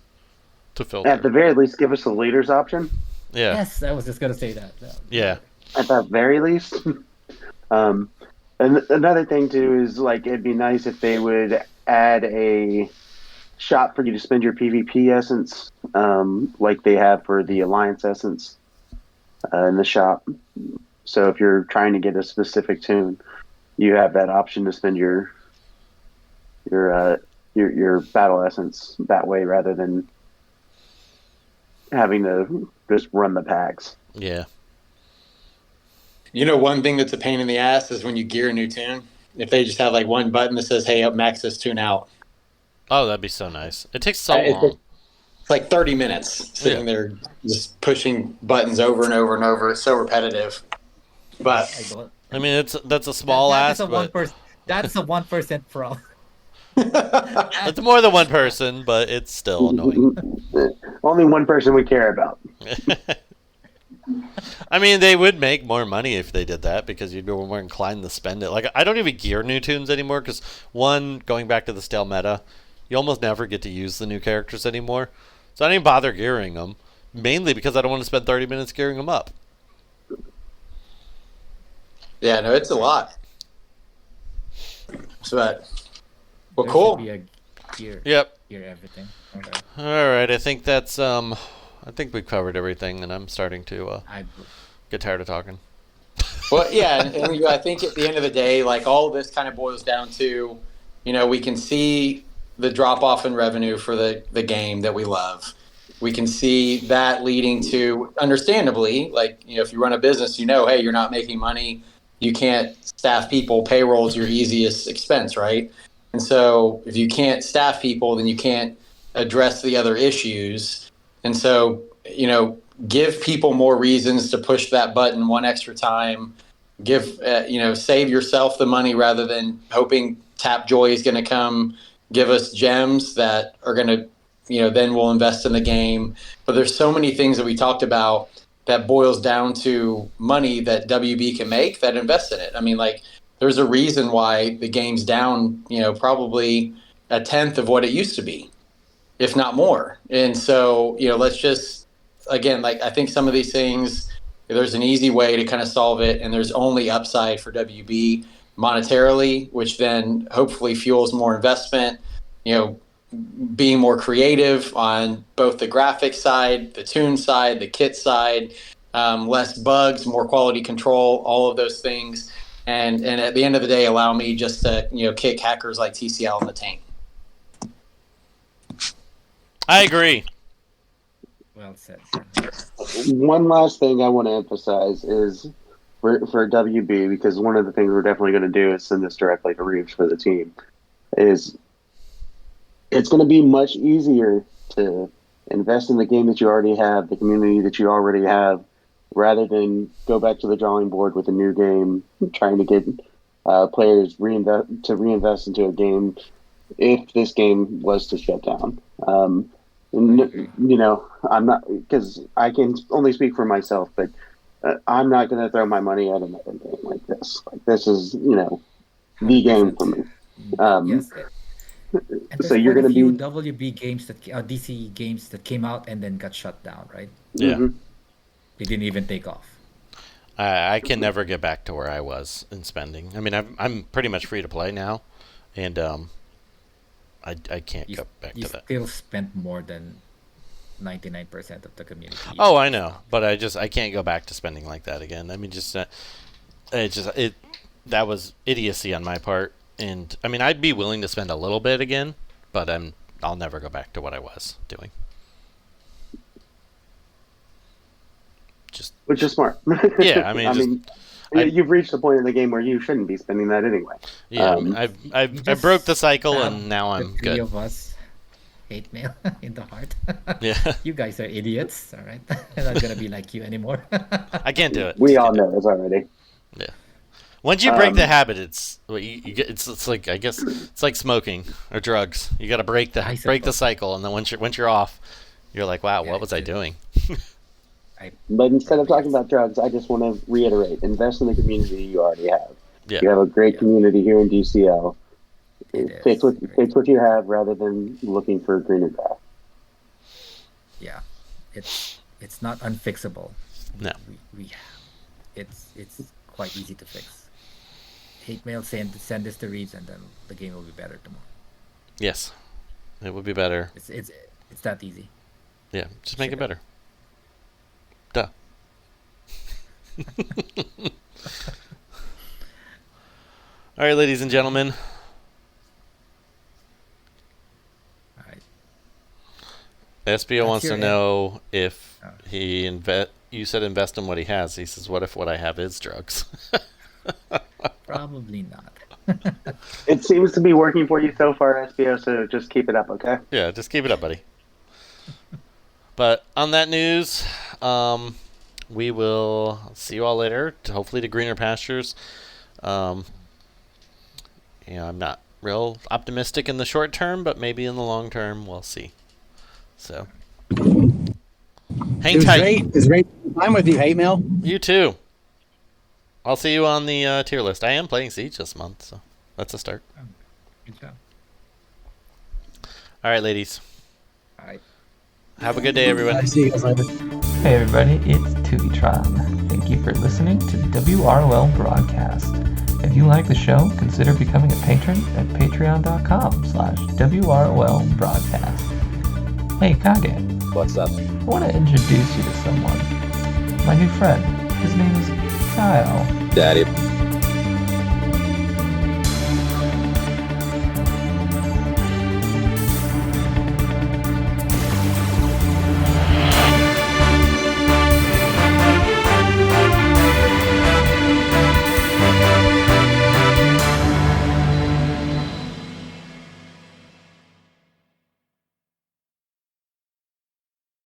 to filter?
at the very least, give us a leaders option.
Yeah.
Yes, I was just gonna say that.
Yeah.
At the very least. And another thing too is like it'd be nice if they would add a shop for you to spend your PvP essence, like they have for the Alliance essence in the shop. So if you're trying to get a specific tune, you have that option to spend your battle essence that way rather than having to just run the packs.
Yeah.
One thing that's a pain in the ass is when you gear a new tune. If they just have like one button that says, "Hey, up max this tune out."
Oh, that'd be so nice. It takes so
It's
long.
like 30 minutes sitting there just pushing buttons over and over and over. It's so repetitive. But
I mean, that's a small
that
ask,
is a
but
1%. That's a 1% problem.
it's more than one person, but it's still annoying.
Only one person we care about.
I mean, they would make more money if they did that because you'd be more inclined to spend it. Like, I don't even gear new tunes anymore because, one, going back to the stale meta, you almost never get to use the new characters anymore. So I didn't bother gearing them, mainly because I don't want to spend 30 minutes gearing them up.
yeah, no, it's a lot. So, well,
There
cool.
should be a gear.
Yep.
Gear everything. Okay.
All right. I think that's I think we've covered everything, and I'm starting to get tired of talking.
Well, yeah, and I think at the end of the day, like all of this kind of boils down to, we can see the drop off in revenue for the game that we love. We can see that leading to, understandably, like, if you run a business, hey, you're not making money. You can't staff people. Payroll is your easiest expense, right? And so if you can't staff people, then you can't address the other issues. And so, give people more reasons to push that button one extra time. Save yourself the money rather than hoping Tapjoy is going to come give us gems that are going to, then we'll invest in the game. But there's so many things that we talked about that boils down to money that WB can make that invest in it. I mean, like, there's a reason why the game's down, probably a tenth of what it used to be, if not more. And so, let's just, again, like, I think some of these things, there's an easy way to kind of solve it, and there's only upside for WB monetarily, which then hopefully fuels more investment, being more creative on both the graphics side, the tune side, the kit side, less bugs, more quality control, all of those things. And at the end of the day, allow me just to, kick hackers like TCL in the tank.
I agree.
Well said.
One last thing I want to emphasize is for WB, because one of the things we're definitely going to do is send this directly to Reeves for the team, is it's going to be much easier to invest in the game that you already have, the community that you already have, rather than go back to the drawing board with a new game, trying to get players reinvest into a game if this game was to shut down. I'm not, because I can only speak for myself, but I'm not going to throw my money at another game like this. Like, this is, the game for me.
Yes. And
So you're
going to
be
WB games DC games that came out and then got shut down, right?
Yeah.
Mhm.
They didn't even take off.
I can never get back to where I was in spending. I mean, I'm pretty much free to play now, and I can't
You,
go back
you
to that.
still spent more than 99% of the community.
Oh, I know, but I can't go back to spending like that again. I mean, that was idiocy on my part, and I mean, I'd be willing to spend a little bit again, but I'll never go back to what I was doing.
Which is smart.
Yeah, I mean,
you've reached the point in the game where you shouldn't be spending that anyway.
Yeah, I broke the cycle, and now I'm
the three
good.
of us hate mail in the heart.
Yeah,
You guys are idiots, all right? I'm not gonna be like you anymore.
I can't do it.
We all know this already.
Yeah. Once you break the habit, it's it's like, I guess it's like smoking or drugs. You got to break the cycle, and then once you're off, you're like, wow, what was I doing?
But instead of talking about drugs, I just want to reiterate: invest in the community you already have.
Yeah.
You have a great community here in DCL. Fix what you have rather than looking for a greener grass.
Yeah, it's not unfixable.
No.
It's quite easy to fix. Hate mail, send this to Reeds, and then the game will be better tomorrow.
Yes, it would be better.
It's that easy.
Yeah, just make it better. Duh. All right, ladies and gentlemen.
All right.
SBO wants to
your
know if you said invest in what he has. He says, what if what I have is drugs?
Probably not.
It seems to be working for you so far, SBO, so just keep it up, okay?
Yeah, just keep it up, buddy. But on that news, we will see you all later, hopefully to greener pastures. I'm not real optimistic in the short term, but maybe in the long term, we'll see. So, hang tight.
It was great. I'm with you, Hatemael.
You too. I'll see you on the tier list. I am playing Siege this month, so that's a start.
Good job.
All right, ladies.
All right.
Have a good day, everyone.
See you guys later.
Hey everybody, it's Tubitron. Thank you for listening to WROL Broadcast. If you like the show, consider becoming a patron at patreon.com/WROL Broadcast. Hey Kage,
What's up?
I want to introduce you to someone. My new friend. His name is Kyle.
Daddy.